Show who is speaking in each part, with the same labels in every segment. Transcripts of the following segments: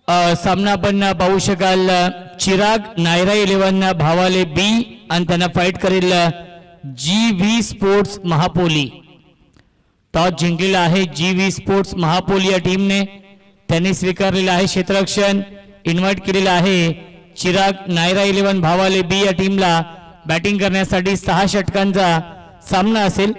Speaker 1: सामना आपण पाहू शकाल. चिराग नायरा 11 भावाले बी आणि त्यांना फाईट करेल GV स्पोर्ट्स महापोली. टॉस जिंकलेला आहे GV स्पोर्ट्स महापोली या टीमने. त्यांनी स्वीकारलेला आहे क्षेत्ररक्षण. इन्व्हाइट केलेला आहे चिराग नायरा 11 भावाले बी या टीमला बॅटिंग करण्यासाठी. 6 षटकांचा सामना असेल.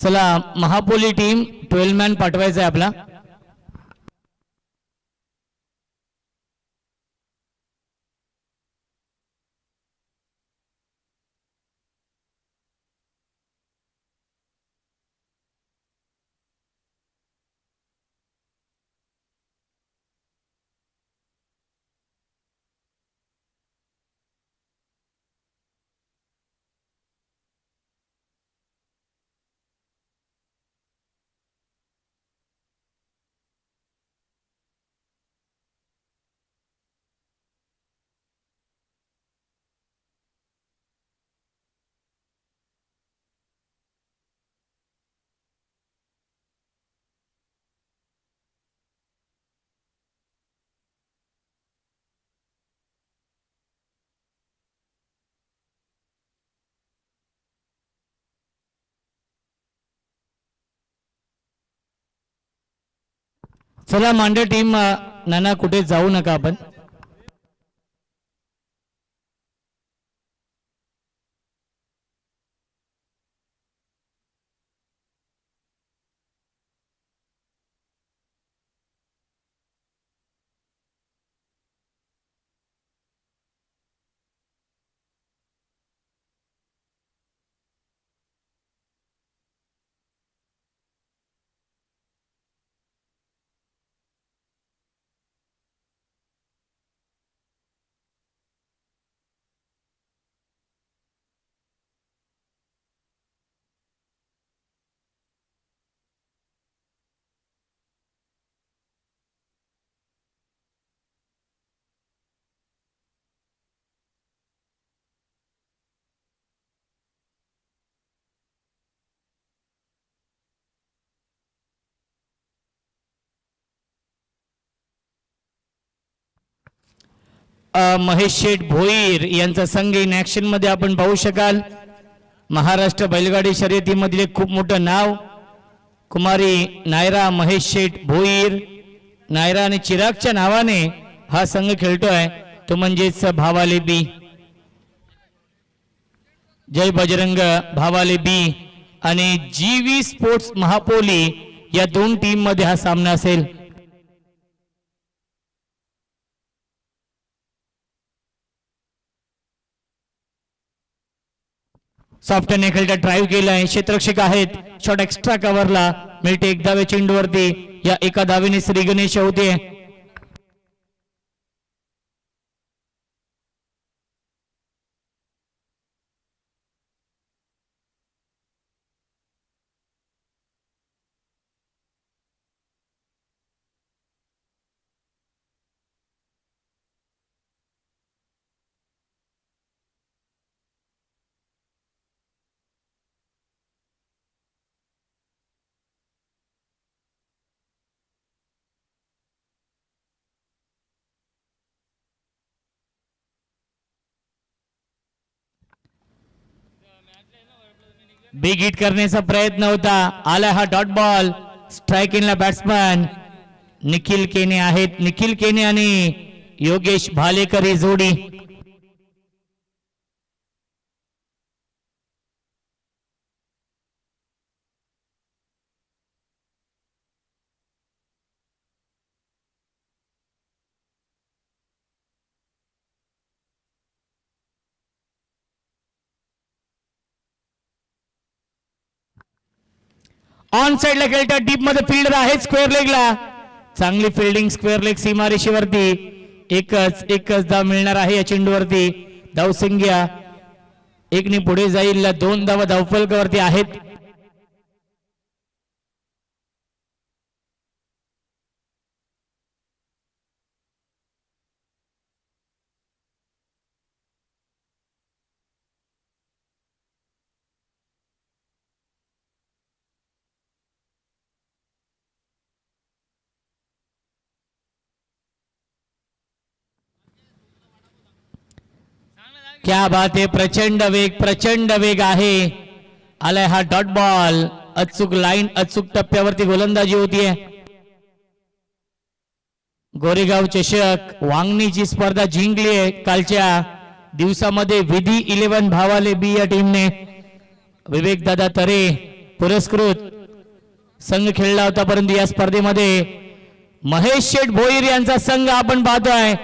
Speaker 1: चला महापोली टीम 12 मॅन पाठवायचा आहे आपला. चला मांडे टीम, नाना कुठे जाऊ नका आपण. महेश शेठ भोईर यांचा संघ इन ऍक्शन मध्ये आपण पाहू शकाल. महाराष्ट्र बैलगाडी शर्यतीमधील एक खूप मोठं नाव. कुमारी नायरा महेश शेठ भोईर. नायरा आणि चिरागच्या नावाने हा संघ खेळतोय, तो म्हणजेच भावाले बी. जय बजरंग भावाले बी आणि GV स्पोर्ट्स महापोली या दोन टीम मध्ये हा सामना असेल. सॉफ्टने खेळता ड्राईव्ह केलाय. क्षेत्ररक्षक आहेत. शॉट एक्स्ट्रा कव्हरला मिळते 1 धावे चेंडूवरती. या एका धावेने श्री गणेश होते. बिग हिट करण्याचा प्रयत्न होता. आला हा डॉट बॉल. स्ट्राइक इनला बॅट्समॅन निखिल केने आहेत. निखिल केने आणि योगेश भालेकर ही जोडी. ऑन साइडला खेळतात. डीप मध्ये फील्डर आहे. स्क्वेअर लेगला चांगली फिल्डिंग. स्क्वेअर लेग सीमारेषेवरती एकच धाव मिळणार आहे या चेंडूवरती. धावसंख्या 1 ने पुढे जाईल. 2 धावा धावफलकावरती आहेत. क्या बात आहे, प्रचंड वेग आहे. आलाय हा डॉट बॉल, अचूक लाईन, अचूक टप्प्यावरती गोलंदाजी होतीये. गोरेगाव चषक वांगणीची स्पर्धा जिंकली आहे. कालच्या दिवसामध्ये विधी 11 भावाले बी या टीमने विवेक दादा तरे पुरस्कृत संघ खेळला होता, परंतु या स्पर्धेमध्ये महेश शेठ भोईर यांचा संघ आपण पाहतोय.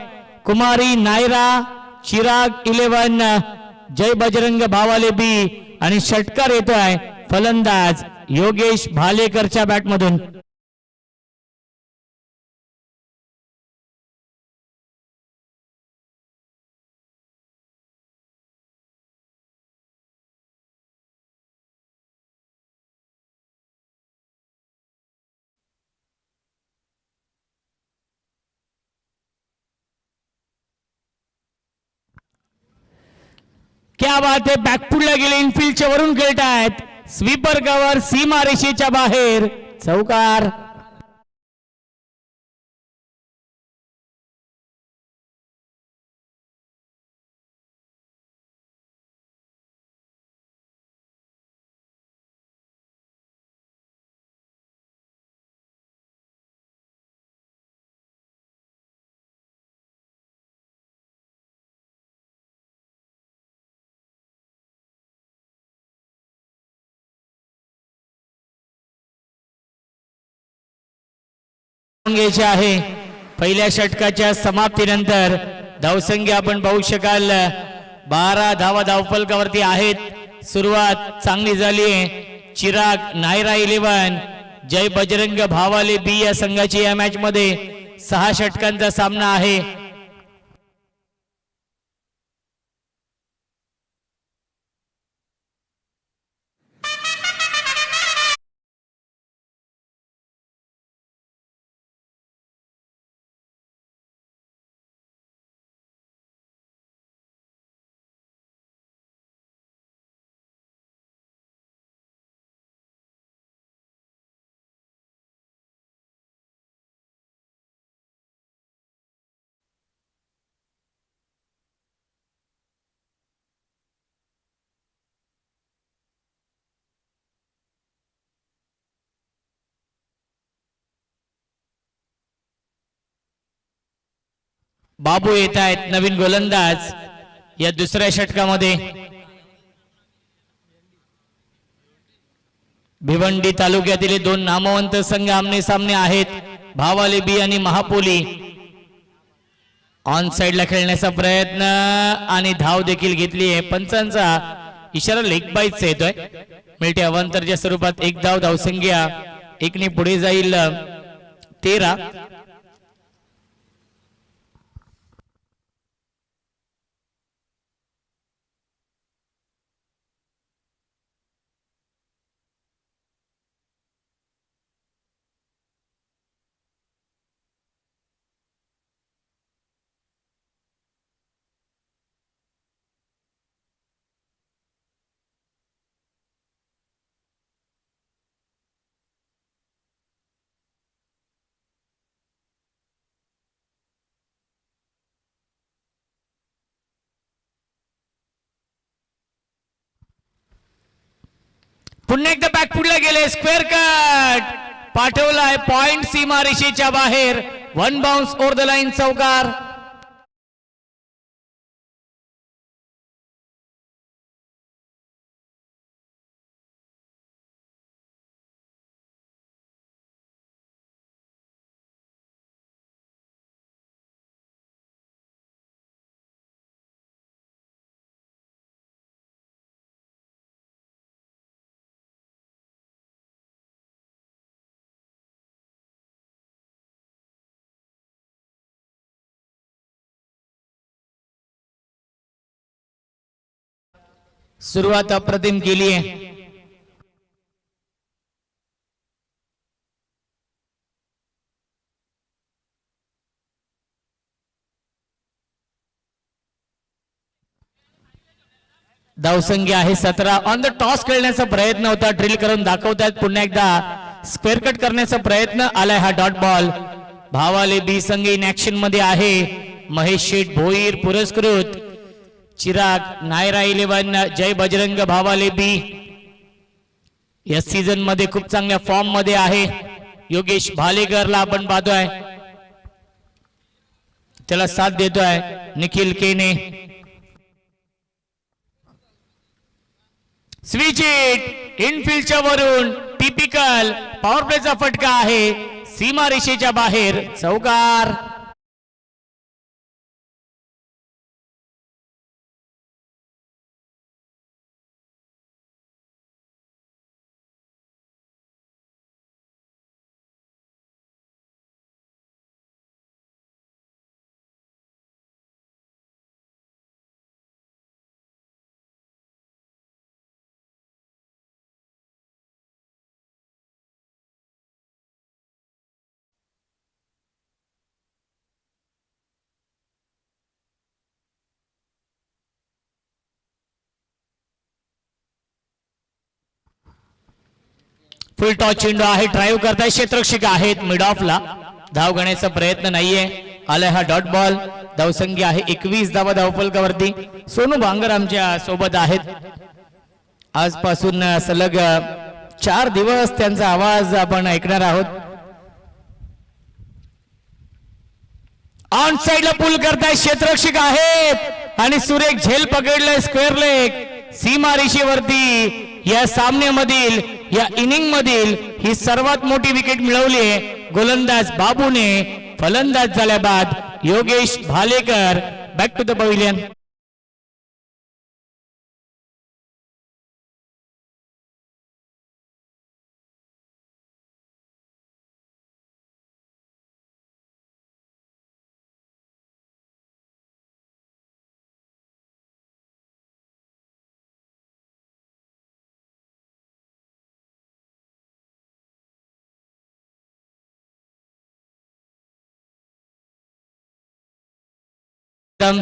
Speaker 1: कुमारी नायरा, चिराग 11, जय बजरंग भावाले बी आणि षटकार येतोय फलंदाज योगेश भालेकरच्या बॅटमधून. क्या बात आहे, बॅकफुटला गेले, इनफिल्डच्या वरून खेळतायत. स्वीपर कव्हर सीमा रेषेच्या बाहेर, चौकार. घ्यायचे आहे. पहिल्या षटकाच्या समाप्तीनंतर धावसंख्या आपण पाहू शकाल 12 धावा धावफलकावरती आहेत. सुरुवात चांगली झाली आहे. चिराग नायरा 11, जय बजरंग भावाले बी या संघाची या मॅच मध्ये 6 षटकांचा सामना आहे. बाबू येत आहेत नवीन गोलंदाज या दुसऱ्या षटकामध्ये. भिवंडी तालुक्यातील 2 नामवंत संघ आमने सामने आहेत, भावाले बी आणि महापोली. ऑन साइडला खेळण्याचा प्रयत्न आणि धाव देखील घेतली आहे. पंचांचा इशारा लेग बाईटचा येतोय. मिळते अवांतरच्या स्वरूपात 1 धाव, धावसंख्या 1 ने पुढे जाईल 13. पुन्हा एकदा बॅकफुटला गेले, स्क्वेअर कट पाठवलाय पॉइंट सीमा रेषेच्या बाहेर. 1 बाउन्स ओव्हर द लाईन, चौकार. सुरुवात अप्रतिम केली आहे. धावसंख्या आहे 17. ऑन द टॉस खेळण्याचा प्रयत्न होता, ड्रिल करून दाखवतात. पुन्हा एकदा स्क्वेअर कट करण्याचा प्रयत्न, आलाय हा डॉट बॉल. भावाले बी संघ इन ऍक्शन मध्ये आहे. महेश शेठ भोईर पुरस्कृत चिराग नायरा 11 जय बजरंग भावाले बी या सीझन मध्ये खूप चांगल्या फॉर्म मध्ये आहे. योगेश भालेकरला आपण पाहतोय, त्याला साथ देतोय निखिल केने. स्विच इट इनफिल्डच्या वरून टिपिकल पॉवर प्लेचा फटका आहे. सीमा रेषेच्या बाहेर चौकार. फुल टॉस चेंडू आहे. ड्राईव्ह करताय क्षेत्ररक्षक आहेत मिड ऑफला. धाव घेण्याचा प्रयत्न नाहीये. आलाय हा डॉट बॉल. धावसंख्या आहे 21 धावा धावफलकावरती. सोनू भांगर आमच्या सोबत आहेत. आजपासून सलग 4 दिवस त्यांचा आवाज आपण ऐकणार आहोत. ऑन साइडला पुल करताय क्षेत्ररक्षक आहेत आणि सुरेख झेल पकडलंय स्क्वेअर लेग. सीमा रेषेवरती या सामन्यामधील या इनिंग मधील ही सर्वात मोठी विकेट मिळवली आहे गोलंदाज बाबूने. फलंदाज झाल्या बाद Yogesh Bhalekar. Back to the pavilion.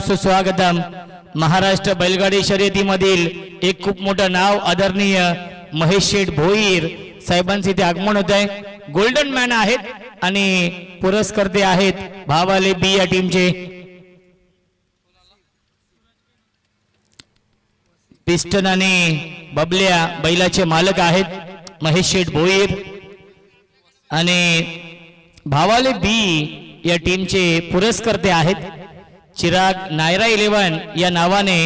Speaker 1: सुस्वागतम. महाराष्ट्र बैलगाडी शर्यतीमधील एक खूप मोठं नाव आदरणीय महेश शेठ भोईर साहेबांचे इथे आगमन होत आहे. गोल्डन मॅन आहेत आणि पुरस्कर्ते आहेत भावाले बी या टीमचे. पिस्टन आणि बबल्या बैलाचे मालक आहेत महेश शेठ भोईर आणि भावाले बी या टीमचे पुरस्कर्ते आहेत. चिराग नायरा 11 या नावाने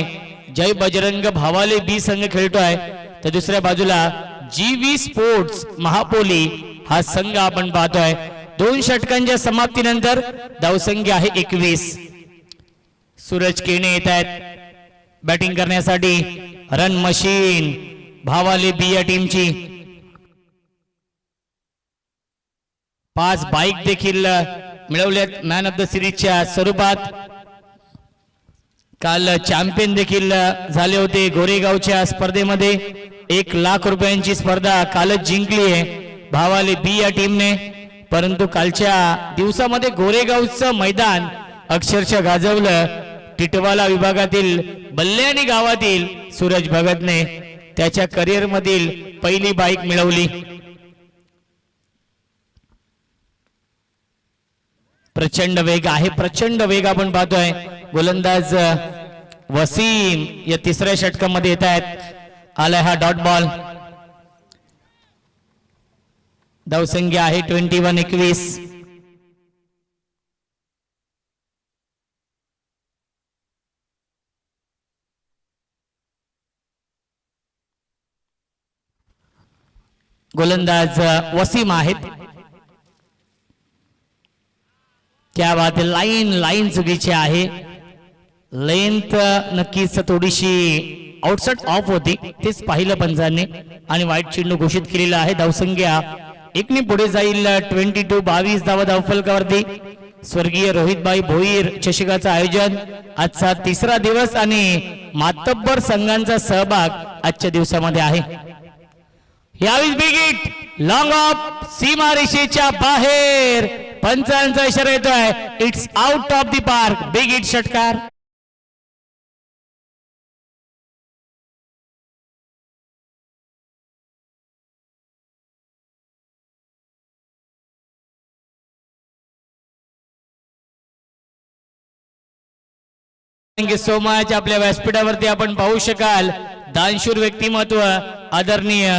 Speaker 1: जय बजरंग भावाले बी संघ खेळतोय. तर दुसऱ्या बाजूला GV स्पोर्ट्स महापोली हा संघ आपण पाहतोय. 2 षटकांच्या समाप्तीनंतर धावसंख्या आहे 21. सूरज केने येत आहेत बॅटिंग करण्यासाठी. रन मशीन भावाले बी या टीमची. 5 बाईक देखील मिळवल्यात मॅन ऑफ द सिरीजच्या स्वरूपात. काल चॅम्पियन देखील झाले होते गोरेगावच्या स्पर्धेमध्ये. 1 लाख रुपयांची स्पर्धा कालच जिंकली आहे भावाले बी या टीमने. परंतु कालच्या दिवसामध्ये गोरेगावचं मैदान अक्षरशः गाजवलं. टिटवाला विभागातील बल्ल्याणी गावातील सूरज भगतने त्याच्या करिअर मधील पहिली बाईक मिळवली. प्रचंड वेग आहे, प्रचंड वेग आपण पाहतोय. गोलंदाज वसीम या तिसऱ्या षटकामध्ये येत आहेत. आलाय हा डॉट बॉल. धावसंख्या आहे 21-21. गोलंदाज वसीम आहेत. क्या बात आहे. लाईन चुकीची आहे. लेंथ नक्कीच थोडीशी आउटसाइड ऑफ होती, तेच पाहिलं पंचांनी आणि वाईट चेंडू घोषित केलेला आहे. धावसंख्या 1 ने पुढे जाईल. 22 धावा धावफलकावरती. स्वर्गीय रोहितभाई भोईर चषकाचं आयोजन. आजचा 3रा दिवस आणि मातब्बर संघांचा सहभाग आजच्या दिवसामध्ये आहे. यावेळी बिग हिट लॉंग ऑफ सीमा रेषेच्या बाहेर. पंचांचा इशारा येतोय. It's out of the park. Big hit षटकार. Thank you so much. आपल्या व्यासपीठावरती आपण पाहू शकाल दानशूर व्यक्तिमत्व आदरणीय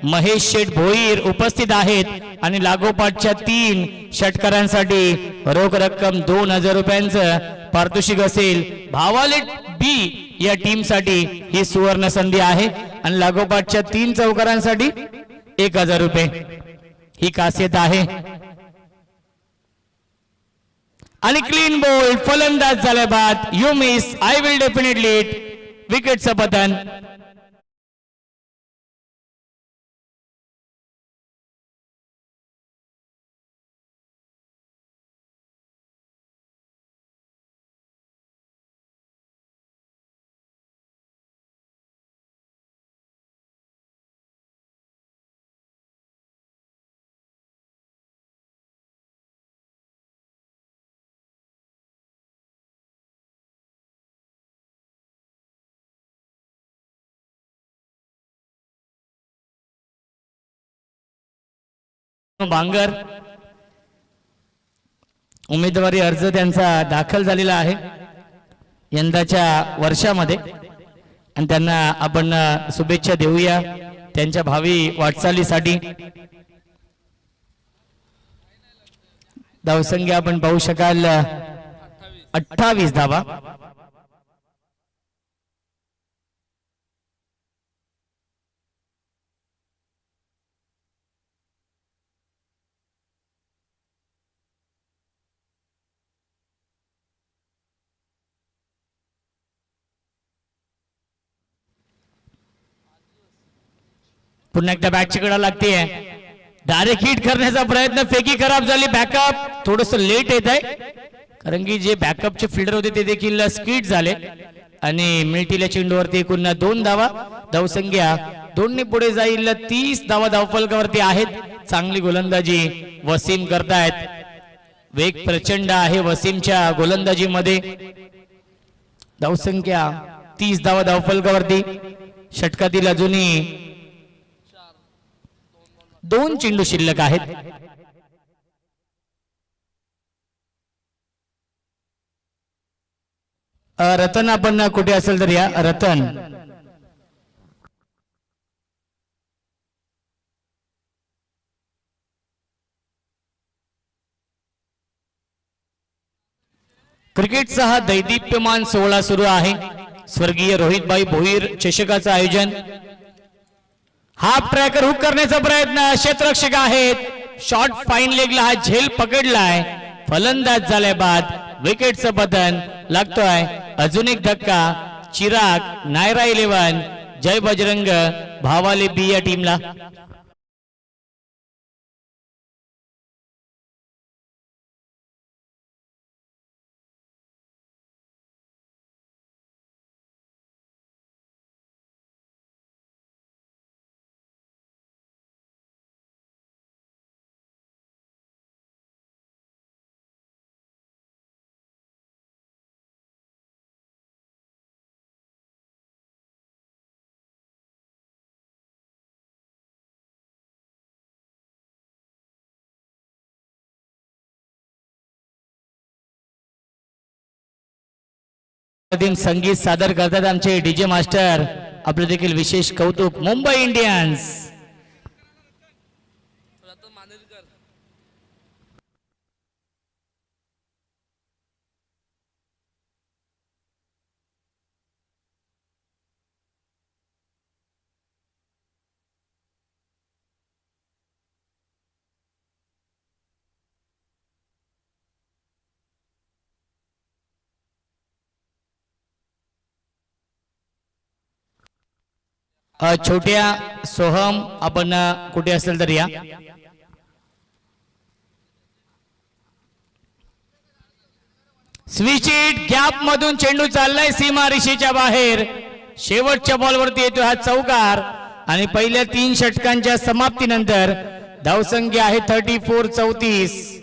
Speaker 1: महेश शेठ भोईर उपस्थित आहेत आणि लागोपाठच्या 3 षटकारांसाठी रोख रक्कम 2000 रुपयांचं पारितोषिक असेल. भावाले बी या टीम साठी ही सुवर्ण संधी आहे आणि लागोपाठच्या 3 चौकारांसाठी 1000 रुपये ही खासियत आहे. आणि क्लीन बोल्ड फलंदाज झाल्या बाद you miss I will definitely it विकेटचं पतन. बांगर उमेदवारी अर्ज त्यांचा दाखल झालेला आहे यंदाच्या वर्षामध्ये आणि त्यांना आपण शुभेच्छा देऊया त्यांच्या भावी वाटचालीसाठी. धावसंख्या आपण पाहू शकाल 28 धावा. पुन्हा एकदा बॅटची कडा लागते. डायरेक्ट हिट करण्याचा प्रयत्न फेकी खराब झाली. बॅकअप थोडस लेट येत आहे कारण की जे बॅकअपचे फिल्डर होते ते देखील स्किट झाले आणि मिल्टील्या चेंडूवरती एकूण 2 धावा. धावसंख्या 2 ने पुढे जाईल. 30 धावा धावफलकावरती आहेत. चांगली गोलंदाजी वसीम करतायत. वेग प्रचंड आहे वसीमच्या गोलंदाजीमध्ये. धावसंख्या 30 धावा धावफलकावरती. षटकातील अजूनही 2 चेंडू शिल्लक आहेत. रतन आपण कुठे असेल तर या रतन. क्रिकेटचा हा दैदिप्यमान सोहळा सुरू आहे. स्वर्गीय रोहितभाई भोईर चषकाचं आयोजन. हाफ ट्रॅकर हुक करण्याचा प्रयत्न. क्षेत्ररक्षक आहेत. शॉर्ट फाईन लेगला हा झेल पकडलाय. फलंदाज झाल्या बाद विकेटचं पतन लागतोय. अजून एक धक्का. चिराग नायरा 11 जय बजरंग भावाले बी या टीमला. संगीत सादर करतात आमचे डीजे मास्टर. आपले देखील विशेष कौतुक. मुंबई इंडियन्स छोट्या सोहम आपण कुठे असेल तर या. स्विच इट गॅप मधून चेंडू चाललाय सीमा रेषेच्या बाहेर. शेवटच्या बॉलवरती येतो हा चौकार आणि पहिल्या 3 षटकांच्या समाप्तीनंतर धावसंख्या आहे 34-34.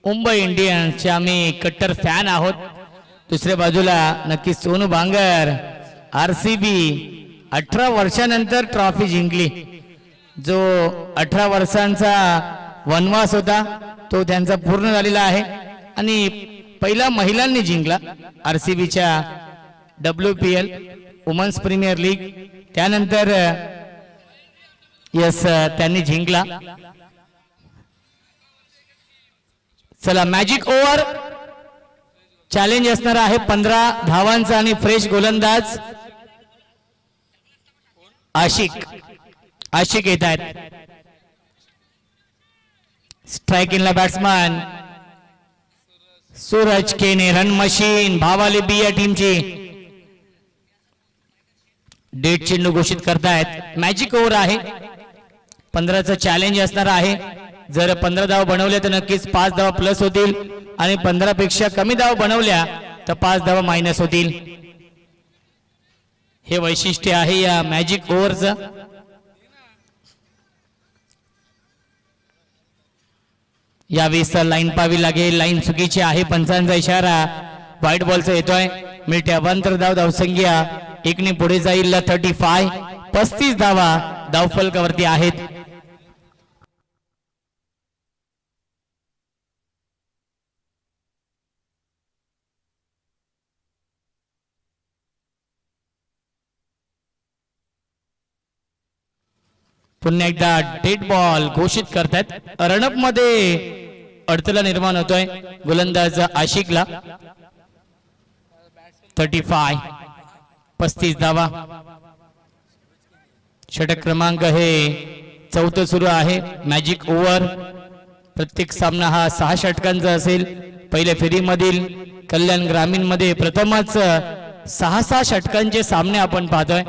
Speaker 1: मुंबई इंडियन्सचे आम्ही कट्टर फॅन आहोत. दुसऱ्या बाजूला नक्की सोनू बांगर. आरसीबी 18 वर्षानंतर ट्रॉफी जिंकली. जो 18 वर्षांचा वनवास होता तो त्यांचा पूर्ण झालेला आहे आणि पहिला महिलांनी जिंकला आरसीबीच्या WPL वुमन्स प्रीमियर लीग. त्यानंतर यस त्यांनी जिंकला. चला मॅजिक ओव्हर चॅलेंज असणार आहे 15 धावांचा आणि फ्रेश गोलंदाज आशिक येत आहेत. स्ट्रायकिंगला बॅट्समॅन सूरज केने. रन मशीन भावाले बी या टीमची डेट चेंडू घोषित करतायत. मॅजिक ओव्हर आहे 15चं चॅलेंज असणार आहे. जर 15 धाव बनवल्या तर नक्कीच 5 धाव प्लस होतील आणि 15 पेक्षा कमी धाव बनवल्या तर 5 धाव मायनस होतील. हे वैशिष्ट्य आहे या मॅजिक ओव्हरचं. यावेळेस लाईन पाहावी लागेल. लाईन चुकीची आहे. पंचांचा इशारा. व्हाईट बॉलचा येतोय. मिळत्या 1 धाव धावसंख्या 1 ने पुढे जाईल. 35 धावा धावफलकावरती आहेत. पुन्हा एकदा डेड बॉल घोषित करतात. रनअप मध्ये अडथळा निर्माण होतोय गोलंदाज आशिकला. 35 धावा. षटक क्रमांक हे 4थं सुरू आहे. मॅजिक ओव्हर प्रत्येक सामना हा 6 षटकांचा असेल. पहिल्या फेरीमधील कल्याण ग्रामीण मध्ये प्रथमच 6 षटकांचे सामने आपण पाहतोय.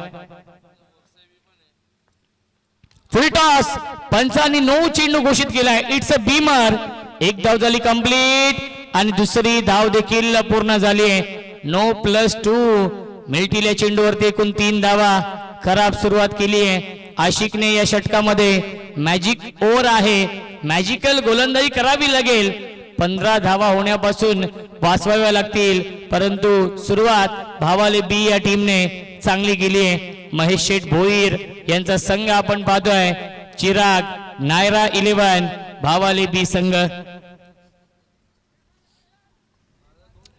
Speaker 1: फुल टॉस. पंचांनी 9 चेंडू घोषित केलाय. It's a Beamer. 1 धाव झाली कंप्लीट आणि दुसरी धाव देखील पूर्ण झाली आहे. 9+2 मिळतील या चेंडूवरती. एकूण 3 धावा. खराब सुरुवात केली आहे आशिकने या षटकामध्ये. मॅजिक ओव्हर आहे. मॅजिकल गोलंदाजी करावी लागेल. 15 धावा होण्यापासून वाचवाव्या लागतील परंतु सुरुवात भावाले बी या टीमने चांगली केली आहे. महेश शेठ भोईर यांचा संघ आपण पाहतोय. चिराग नायरा 11 भावाले बी संघ.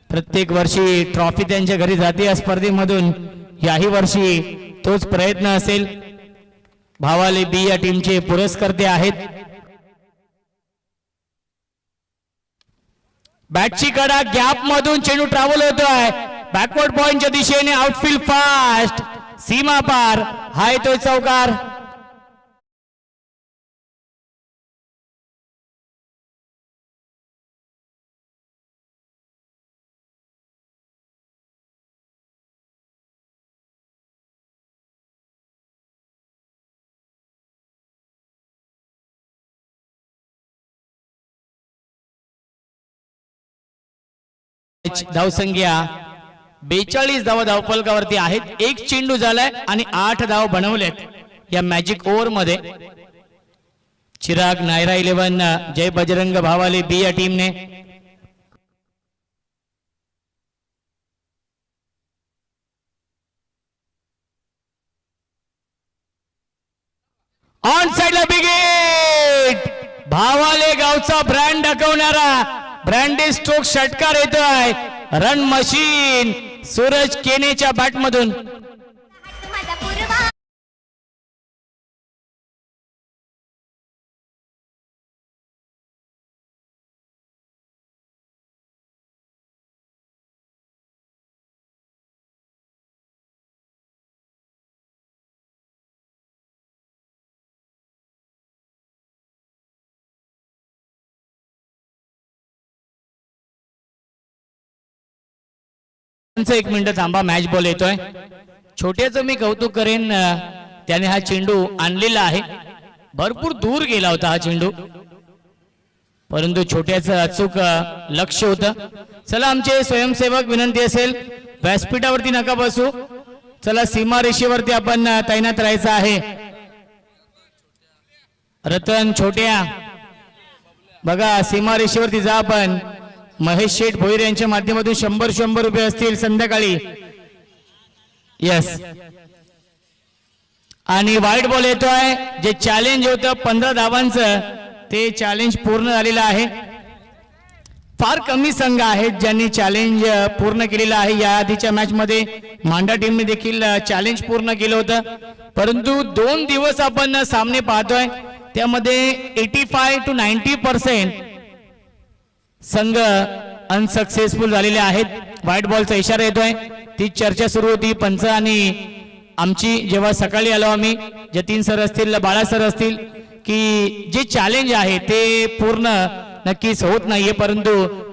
Speaker 1: प्रत्येक वर्षी ट्रॉफी त्यांच्या घरी जाते या स्पर्धेमधून. याही वर्षी तोच प्रयत्न असेल. भावाले बी या टीमचे पुरस्कर्ते आहेत. बॅटची कडा गॅप मधून चेंडू ट्रॅव्हल होतोय बॅकवर्ड पॉइंटच्या दिशेने. Outfield fast. सीमा पार. हा येतोय चौकार. धावसंख्या 42 धावा धावफलकावरती आहेत. 1 चेंडू झालाय आणि 8 धाव बनवलेत या मॅजिक ओव्हर मध्ये. चिराग नायरा 11 जय बजरंग भावाले बी या टीमने. ऑन साइडला बिग हिट. भावाले गावचा ब्रँड दाखवणारा ब्रँडी स्ट्रोक षटकार येतोय. रन मशीन सूरज केनेच्या बॅट मधून. एक मिनिट थांबा. मॅच बॉल येतोय. छोट्याचं मी कौतुक करेन. त्याने हा चेंडू आणलेला आहे. भरपूर दूर गेला होता हा चेंडू परंतु छोट्याचं अचूक लक्ष होतं. चला आमचे स्वयंसेवक विनंती असेल व्यासपीठावरती नका बसू. चला सीमा रेषेवरती आपण तैनात राहायचं आहे. रतन छोट्या बघा सीमारेषेवरती जा आपण. महेश शेठ भोईर यांच्या माध्यमातून 100 रुपये असतील संध्याकाळी. यस. आणि वाईट बॉल येतोय. जे चॅलेंज होतं 15 धावांचं ते चॅलेंज पूर्ण झालेलं आहे. फार कमी संघ आहेत ज्यांनी चॅलेंज पूर्ण केलेलं आहे. या आधीच्या मॅच मध्ये मांडा टीमने देखील चॅलेंज पूर्ण केलं होतं, परंतु 2 दिवस आपण सामने पाहतोय त्यामध्ये 85 to 90% संघ अनसक्सेसफुल झालेले आहेत. व्हाईट बॉलचा इशारा येतोय. ती चर्चा सुरू होती पंच आणि आमची जेव्हा सकाळी आलो आम्ही, जतीन सर असतील बाळा सर असतील, की जे चॅलेंज आहे ते पूर्ण नक्कीच होत नाहीये, परंतु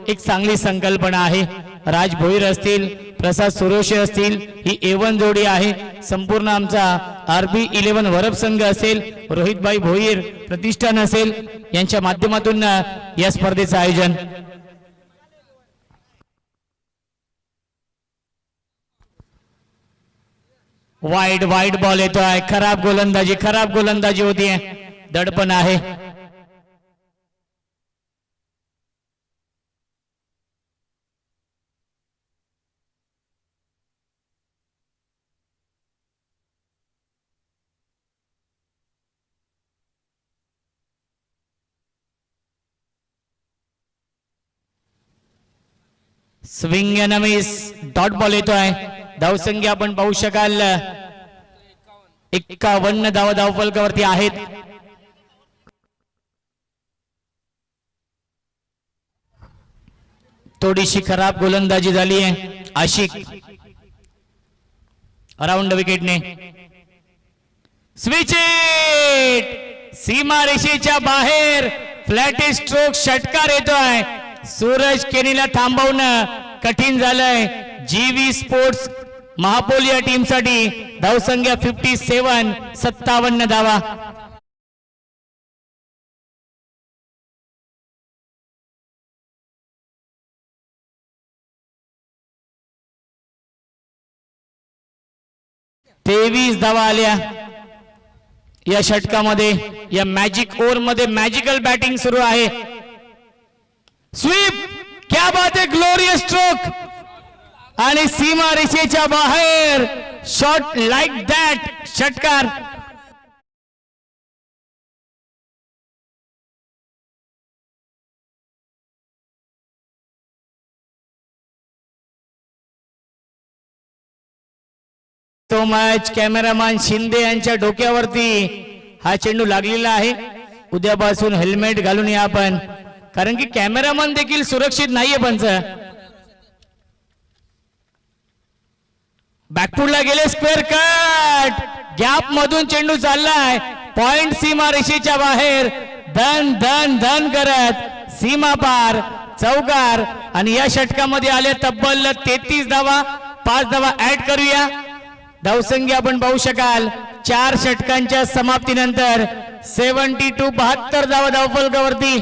Speaker 1: एक चांगली संकल्पना आहे. राज भोईर असतील, प्रसाद सुरोशे असतील, ही A1 जोडी आहे. संपूर्ण आमचा RB11 वरप संघ असेल, रोहितभाई भोईर प्रतिष्ठान असेल, यांच्या माध्यमातून या स्पर्धेचं आयोजन. वाईट बॉल येतोय. खराब गोलंदाजी होतीये. दडपण आहे. Swing and miss. Dot ball येतोय. धावसंख्या आपण पाहू शकाल 51 धावा धावफलकावरती आहेत. थोडीशी खराब गोलंदाजी झाली आहे. आशिक अराउंड विकेटने. Switch it. सीमा रेषेच्या बाहेर फ्लॅट स्ट्रोक षटकार येतोय. सूरज केनीला थांबवणं कठीण झालंय. GV स्पोर्ट्स महापोल या टीम साठी धावसंख्या 57, 57 धावा. तेवीस धावा आल्या या षटकामध्ये. या मॅजिक ओव्हर मध्ये मॅजिकल बॅटिंग सुरू आहे. स्वीप. क्या बात है. ग्लोरियस स्ट्रोक आणि सीमा रेषेच्या बाहेर शॉट लाईक दॅट. षटकार. तो मॅच कॅमेरामॅन शिंदे यांच्या डोक्यावरती हा चेंडू लागलेला आहे. उद्यापासून हेल्मेट घालून या आपण, कारण की कॅमेरामॅन देखील सुरक्षित नाहीये. पंच बॅकफुटला गेले. Square cut. गॅप मधून चेंडू चाललाय. पॉइंट सीमा रेषेच्या बाहेर. धन धन धन करत सीमा पार. चौकार. आणि या षटकामध्ये आले तब्बल 33 धावा. 5 धावा ऍड करूया. धावसंख्या आपण पाहू शकाल 4 षटकांच्या समाप्तीनंतर 72 धावा धावफलकावरती.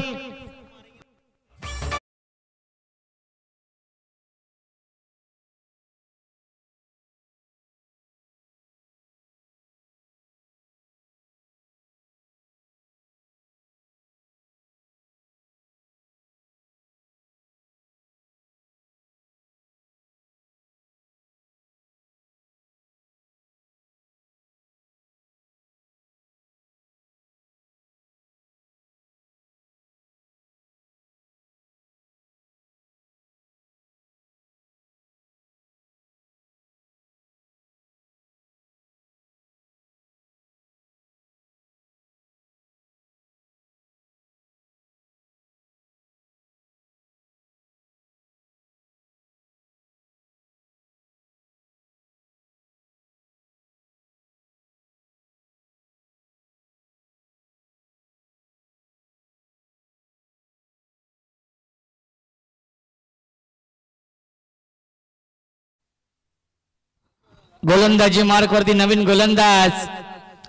Speaker 1: गोलंदाजी मार्क वरती नवीन गोलंदाज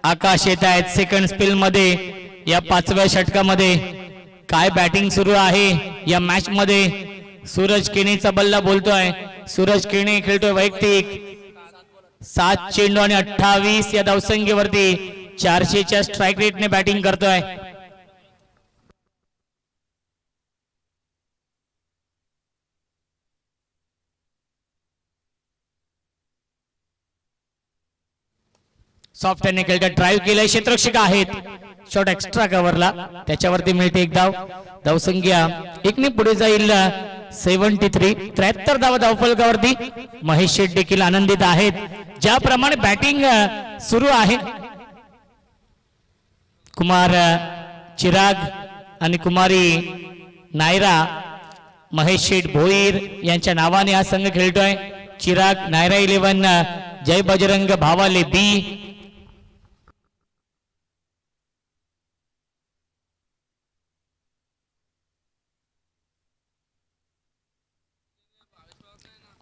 Speaker 1: आकाश येत आहेत सेकंड स्पेल मध्ये. या 5व्या षटकामध्ये काय बॅटिंग सुरू आहे या मॅच मध्ये. सूरज केनीचा बल्ला बोलतोय. सूरज केनी खेळतोय वैयक्तिक. 7 चेंडू आणि 28 या धावसंख्येवरती 400च्या स्ट्राइक रेटने बॅटिंग करतोय. सॉफ्ट हँड खेळतात, ड्राईव्ह केलंय, क्षेत्ररक्षक आहेत, शॉट एक्स्ट्रा कव्हरला, त्याच्यावरती मिळते एक धाव. धावसंख्या एकने पुढे जाईल 73. 73 धावा धावफलकावरती. महेश शेठ देखील आनंदित आहेत. ज्याप्रमाणे बॅटिंग सुरू आहे, कुमार चिराग आणि कुमारी नायरा महेश शेठ भोईर यांच्या नावाने हा संघ खेळतोय. चिराग नायरा 11, जय बजरंग भावाले बी.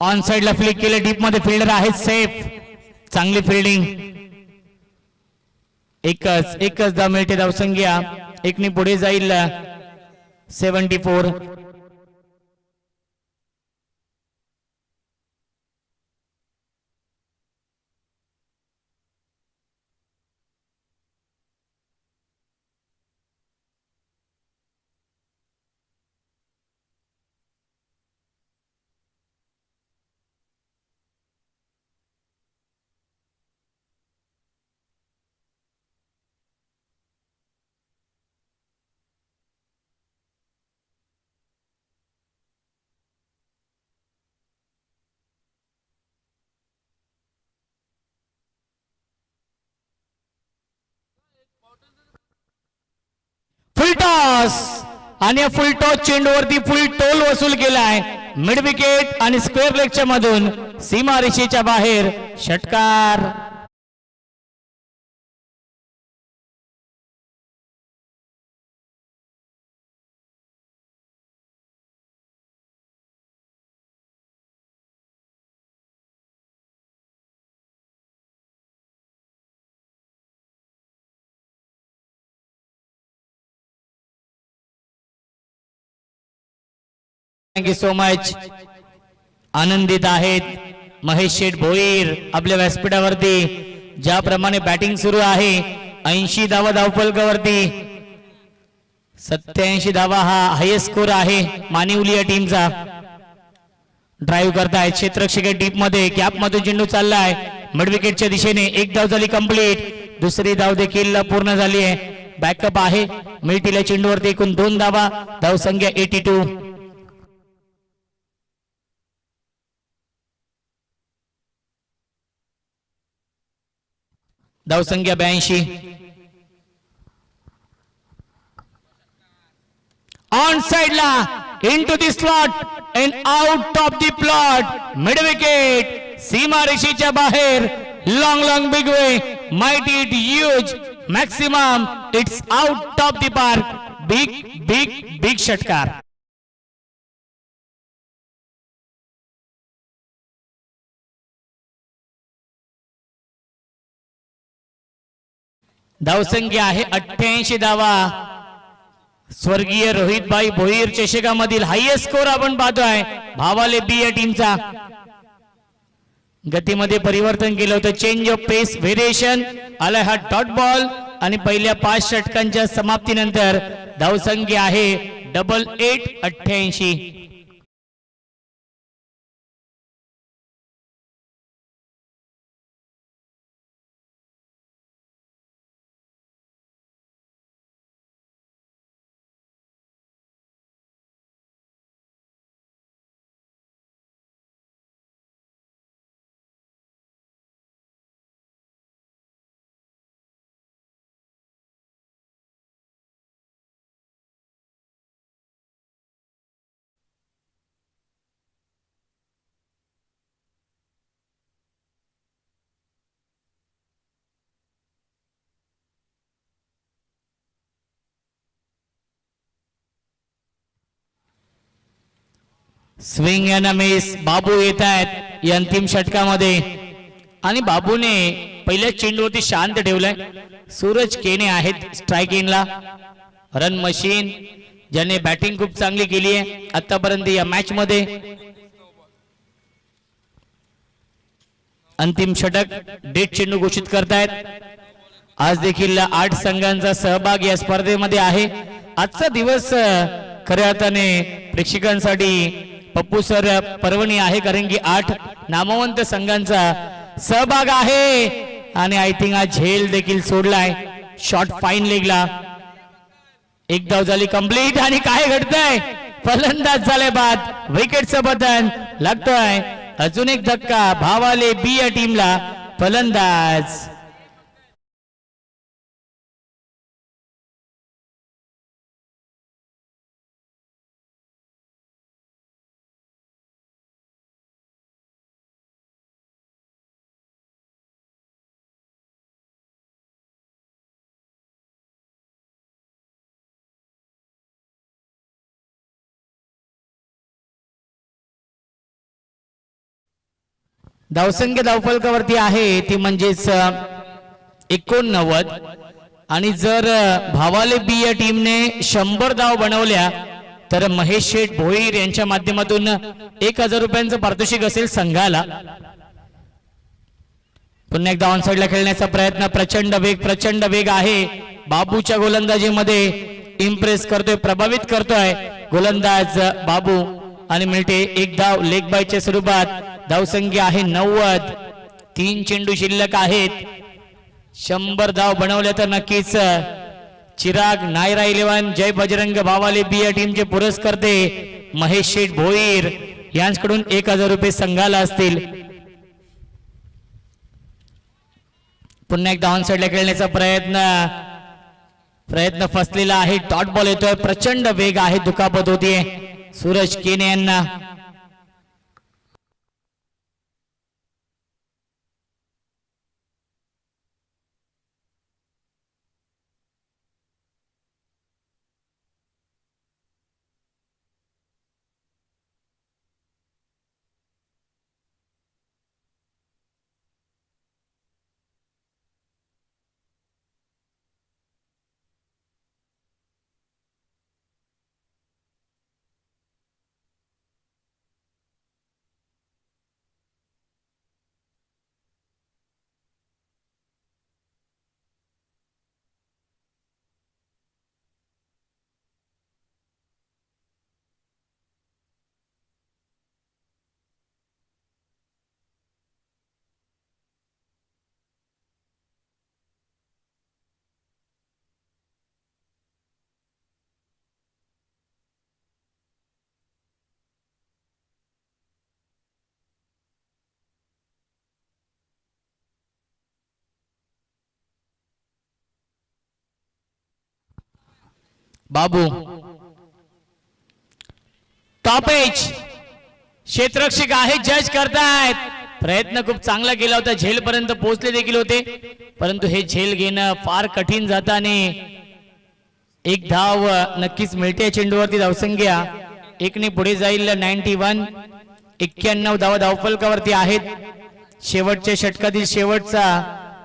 Speaker 1: ऑन साइडला फ्लिक केलं, डीप मध्ये फिल्डर आहेत सेफ, चांगली फिल्डिंग. एकच धाव मिळते. धावसंख्या एकने पुढे जाईल 74. फुल टॉस आणि फुल टॉस चेंडूवरती फुल टोल वसूल केलाय. मिड विकेट आणि स्क्वेअर लेगच्या मधून सीमा रेषेच्या बाहेर षटकार. Thank you so much. आनंदित आहेत महेश शेठ भोईर आपल्या व्यासपीठावरती. ज्याप्रमाणे बॅटिंग सुरू आहे, 80 धावा धावफलकावरती. 87 धावा हा हायेस्ट स्कोर आहे मानिवली या टीमचा. ड्राईव्ह करतायत, क्षेत्ररक्षक डीप मध्ये, कॅप मधून चेंडू चाललाय मिड विकेटच्या दिशेने. एक धाव झाली कंप्लीट, दुसरी धाव देखील पूर्ण झाली आहे. बॅकअप आहे, मिळतील चेंडूवरती एकूण 2 धावा. धावसंख्या 82. धावसंख्या 82. ऑन साइडला into the slot and out of the plot. Mid wicket, सीमा रेषेच्या बाहेर. Long big way, might it huge, maximum, it's out of the park. Big षटकार. धावसंख्या आहे 88 धावा. स्वर्गीय रोहितभाई भोईर चषकामधील हायेस्ट स्कोर आपण पाहतोय भावाले बी या टीमचा. गतीमध्ये परिवर्तन केलं होतं, चेंज ऑफ पेस व्हेरिएशन आलाय हा डॉट बॉल. आणि पहिल्या 5 षटकांच्या समाप्तीनंतर धावसंख्या आहे 88. Swing and miss. बाबू येत आहेत या अंतिम षटकामध्ये आणि बाबूने पहिल्या चेंडूवरती शांत ठेवलंय. सूरज केने आहेत स्ट्राइक इनला, रन मशीन, ज्याने बॅटिंग खूप चांगली केली आहे आतापर्यंत या मॅच मध्ये. अंतिम षटक डेट चेंडू घोषित करतायत. आज देखील 8 संघांचा सहभाग या स्पर्धेमध्ये आहे. आजचा दिवस खऱ्या अर्थाने प्रेक्षकांसाठी पप्पू सर पर्वणी आहे, कारण की 8 नामवंत संघांचा सहभाग आहे आणि आय थिंक हा झेल देखील सोडलाय. Shot fine लेगला. एक धाव झाली कंप्लीट. आणि काय घडतंय, फलंदाज झाले बाद. विकेटचं बटन लागतोय. अजून एक धक्का भावाले बी या टीमला. फलंदाज धावसंख्या धावफलकावरती आहे ती म्हणजेच 89. आणि जर भावाले बी या टीमने 100 धाव बनवल्या तर महेश शेठ भोईर यांच्या माध्यमातून 1000 रुपयांचं पारितोषिक असेल संघाला. पुन्हा एकदा ऑन साइडला खेळण्याचा प्रयत्न. प्रचंड वेग आहे. बाबूच्या गोलंदाजीमध्ये इम्प्रेस करतोय, प्रभावित करतोय गोलंदाज बाबू. आणि मिळते एक धाव लेग बायच्या स्वरूपात. धावसंख्या आहे 90. 3 चेंडू शिल्लक आहेत. 100 धाव बनवल्या तर नक्कीच चिराग नायरा 11 जय बजरंग भावाले बी या टीमचे पुरस्कर्ते महेश शेठ भोईर यांच्याकडून 1000 रुपये संघाला असतील. पुन्हा एकदा ऑन साइडला खेळण्याचा प्रयत्न फसलेला आहे. डॉट बॉल येतोय. प्रचंड वेग आहे. दुखापत होतीये सूरज केने यांना. बाबू टॉप एज क्षेत्ररक्षक आहे. जज करतायत. प्रयत्न खूप चांगला केला होता. झेल पर्यंत पोहोचले देखील होते, परंतु हे झेल घेणं फार कठीण जातं. आणि एक धाव नक्कीच मिळते. चेंडूवरती धावसंख्या 1 ने पुढे जाईल. 91. 91 धावा धावफलकावरती आहेत. शेवटच्या षटकातील शेवटचा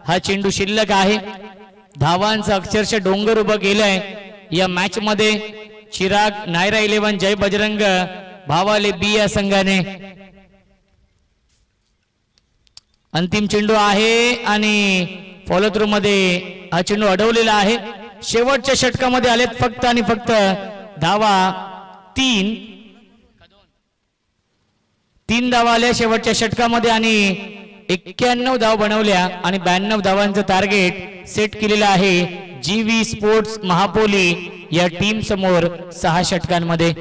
Speaker 1: हा चेंडू शिल्लक आहे. धावांचं अक्षरशः डोंगर उभं केलंय या मॅच मध्ये. चिराग नायरा 11 जय बजरंग भावाले बी या संघाने. अंतिम चेंडू आहे आणि फॉलो थ्रू मध्ये हा चेंडू अडवलेला आहे. शेवटच्या षटकामध्ये आलेत फक्त आणि फक्त धावा 3 धावा आल्या शेवटच्या षटकामध्ये. आणि 91 धाव बनवल्या आणि 92 धावांचं टार्गेट सेट केलेलं आहे जीव्ही स्पोर्ट्स महापोली या टीम समोर 6 षटकांमध्ये.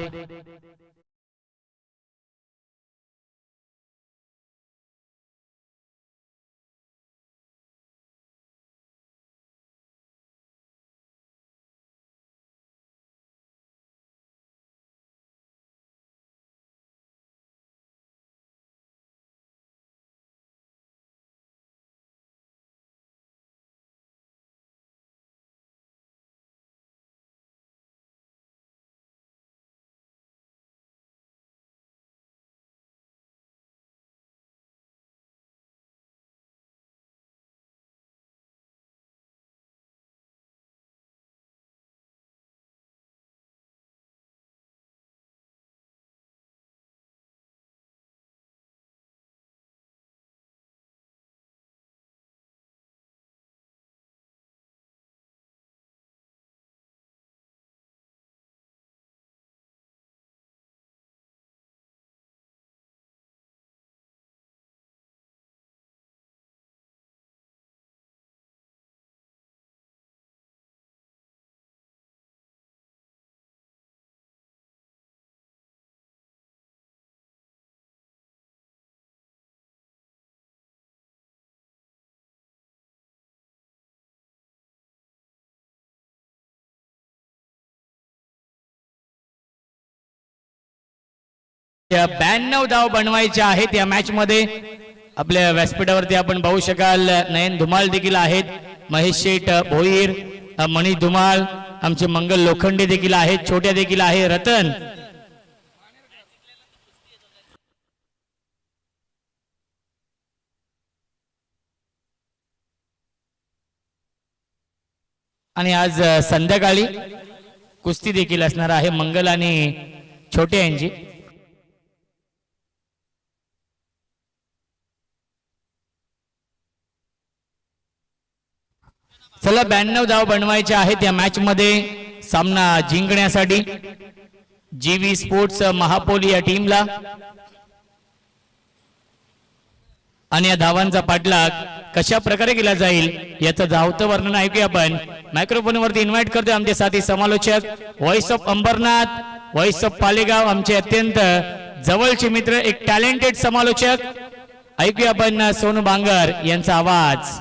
Speaker 1: 92 धाव बनवायचे आहेत या मॅच मध्ये. आपल्या व्यासपीठावरती आपण पाहू शकाल नयन धुमाळ देखील आहेत, महेश शेठ भोईर, मनीष धुमाळ, आमचे मंगल लोखंडे देखील आहेत, छोट्या देखील आहे रतन. आणि आज संध्याकाळी कुस्ती देखील असणार आहे मंगल आणि छोटे यांची. चला 92 धाव बनवायचे आहेत या मॅच मध्ये. सामना जिंकण्यासाठी जीवी स्पोर्ट्स महापोली या टीमला. आणि या धावांचा पाठलाग कशा प्रकारे केला जाईल याचं धावतं वर्णन ऐकूया आपण. मायक्रोफोन वरती इन्व्हाइट करतोय आमचे साथी समालोचक, voice of Ambernath, voice of Palegaon, आमचे अत्यंत जवळचे मित्र, एक टॅलेंटेड समालोचक. ऐकूया आपण सोनू बांगर यांचा आवाज.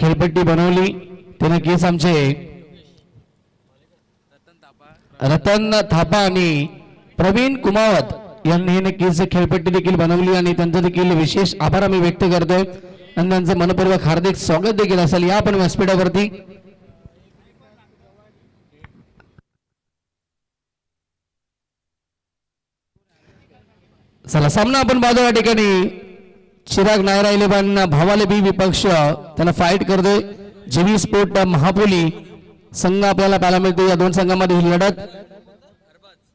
Speaker 2: खेळपट्टी बनवली ते नक्कीच आमचे रतन थापा आणि प्रवीण कुमावत यांनी नक्कीच खेळपट्टी देखील बनवली आणि त्यांचं देखील विशेष आभार आम्ही व्यक्त करतोय आणि त्यांचं मनपूर्वक हार्दिक स्वागत देखील असेल या आपण व्यासपीठावरती. चला सामना आपण पाहतो या ठिकाणी. चिराग नायरा 11 भावाले बी विपक्ष त्यांना फाईट करतोय. जीवी स्पोर्ट महापोली संघ आपल्याला पाहायला मिळते. या दोन संघांमध्ये ही लढत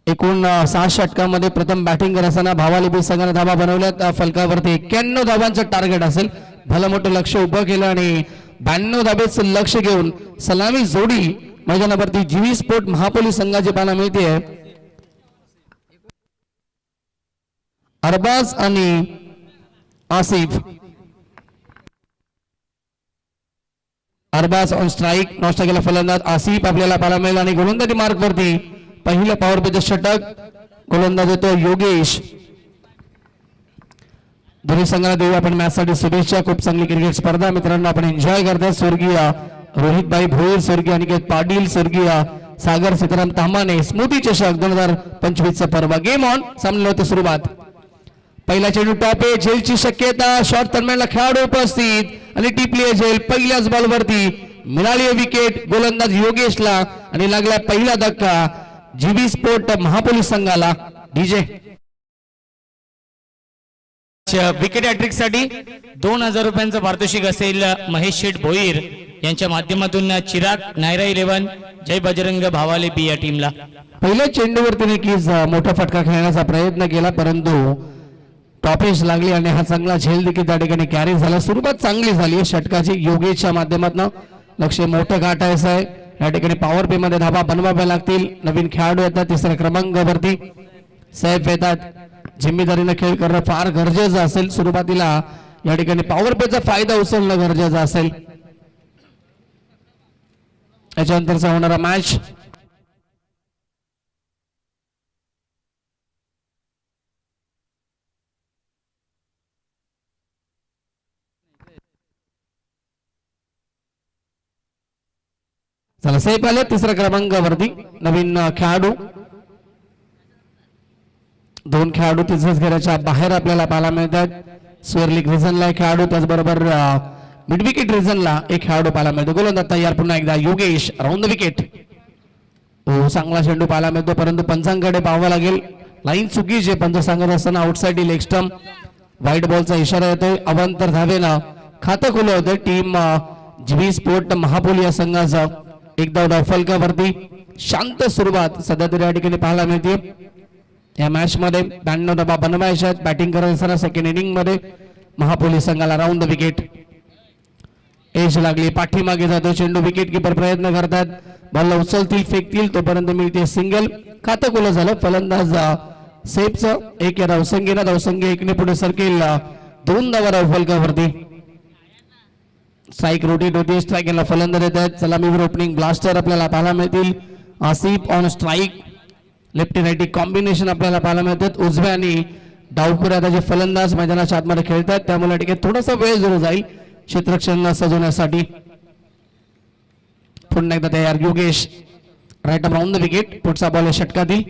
Speaker 2: एकूण 6 षटकांमध्ये प्रथम बॅटिंग करत असताना भावाले बी संघाने धावा बनवल्यात. फलकावरती 91 धावांचं टार्गेट असेल. भलं मोठं लक्ष उभं केलं आणि 92 धाबेचं लक्ष घेऊन सलामी जोडी मैदानावरती जीवी स्पोर्ट महापोली संघाची पाहायला मिळते. अरबाज आणि आसिफ. अरबाज ऑन स्ट्राइक, नॉस्ट केला फलंदाज आसिफ आपल्याला पाहायला मिळेल आणि गोलंदाजी मार्क वरती पहिलं पॉवर प्लेचं षटक गोलंदाज येतो योगेश. दोन्ही संघाला देऊ आपण मॅच साठी शुभेच्छा. खूप चांगली क्रिकेट स्पर्धा मित्रांनो आपण एन्जॉय करताय. स्वर्गीय रोहितभाई भोईर, स्वर्गीय अनिकेत पाटील, स्वर्गीय सागर सीताराम तामाने स्मृती चषक 2025 चा पर्व. Game on. सामन्याला होते सुरुवात. पहिला चेंडू टॉप आहे, झेलची शक्यता. शॉट दरम्यानला खेळाडू उपस्थित आणि टिपली आहे झेल. पहिल्याच बॉलवरती मिळाली विकेट गोलंदाज योगेशला आणि लागला पहिला धक्का जीवी स्पोर्ट महापोली संघाला. डीजे
Speaker 1: विकेट हॅट्रिक साठी 2000 रुपयांचं पारितोषिक असेल महेश शेठ भोईर यांच्या माध्यमातून चिराग नायरा 11 जय बजरंग भावाले बी या टीमला.
Speaker 2: पहिल्या चेंडूवरती नक्कीच मोठा फटका खेळण्याचा प्रयत्न केला परंतु टॉपेज लागली आणि हा चांगला झेल देखील त्या ठिकाणी कॅरी झाला. सुरुवात चांगली झाली षटकाची योगेशच्या माध्यमातून. लक्ष मोठं गाठायचं आहे या ठिकाणी. पॉवर प्ले मध्ये धाबा बनवाव्या लागतील. नवीन खेळाडू येतात तिसऱ्या क्रमांकावरती. सैफ येतात. जिम्मेदारीने खेळ करणं फार गरजेचं असेल. सुरुवातीला या ठिकाणी पॉवर प्लेचा फायदा उचलणं गरजेचं असेल. याच्यानंतरचा होणारा मॅच चला साहेब आले तिसऱ्या क्रमांकावरती नवीन खेळाडू. दोन खेळाडू तिसऱ्याच घेराच्या बाहेर आपल्याला पाहायला मिळतात. स्क्वेअर लीग रिझनला एक खेळाडू, त्याचबरोबर मिड विकेट रिझनला एक खेळाडू पाहायला मिळतो. गोलंदाज तयार पुन्हा एकदा योगेश राऊंड द विकेट. हो चांगला चेंडू पाहायला मिळतो, परंतु पंचांकडे पाहावं लागेल. लाईन चुकीची, पंच सांगत असताना आउटसाइड लेग स्टंप. व्हाईट बॉलचा इशारा येतोय. अवांतर धावेनं खातं खुलं होतं टीम जीबी स्पोर्ट महापोली या संघाचं. एकदा डाव फलकावरती शांत सुरुवात सध्या तरी या ठिकाणी पाहायला मिळते. या मॅच मध्ये 92 धावा बनवायच्या आहेत. बॅटिंग करत असताना सेकंड इनिंग मध्ये महापोली संघाला राऊंड द विकेट. एज लागली, पाठीमागे जातो चेंडू. विकेट किपर प्रयत्न करतात, बॉलला उचलतील फेकतील तोपर्यंत मिळते सिंगल. खातं खुलं झालं. फलंदाज सेफचं एक या धावसंख्येला धावसंख्या एकने पुढे सरकेल. 2 धावा डाव फलकावरती. स्ट्राईक रोटेट होते, स्ट्राईकला फलंदाज येत आहेत. सलामीवर ओपनिंग ब्लास्टर आपल्याला पाहायला मिळतील. Asif on strike. Lefty righty combination आपल्याला पाहायला मिळतात. उजव्या आणि डावपुऱ्या त्याचे फलंदाज मैदानाच्या आतमध्ये खेळतात, त्यामुळे या ठिकाणी थोडासा वेळ जरूर जाईल क्षेत्ररक्षण सजवण्यासाठी. पुन्हा एकदा तयार Yogesh right up round the wicket. पुढचा बॉल षटकातील.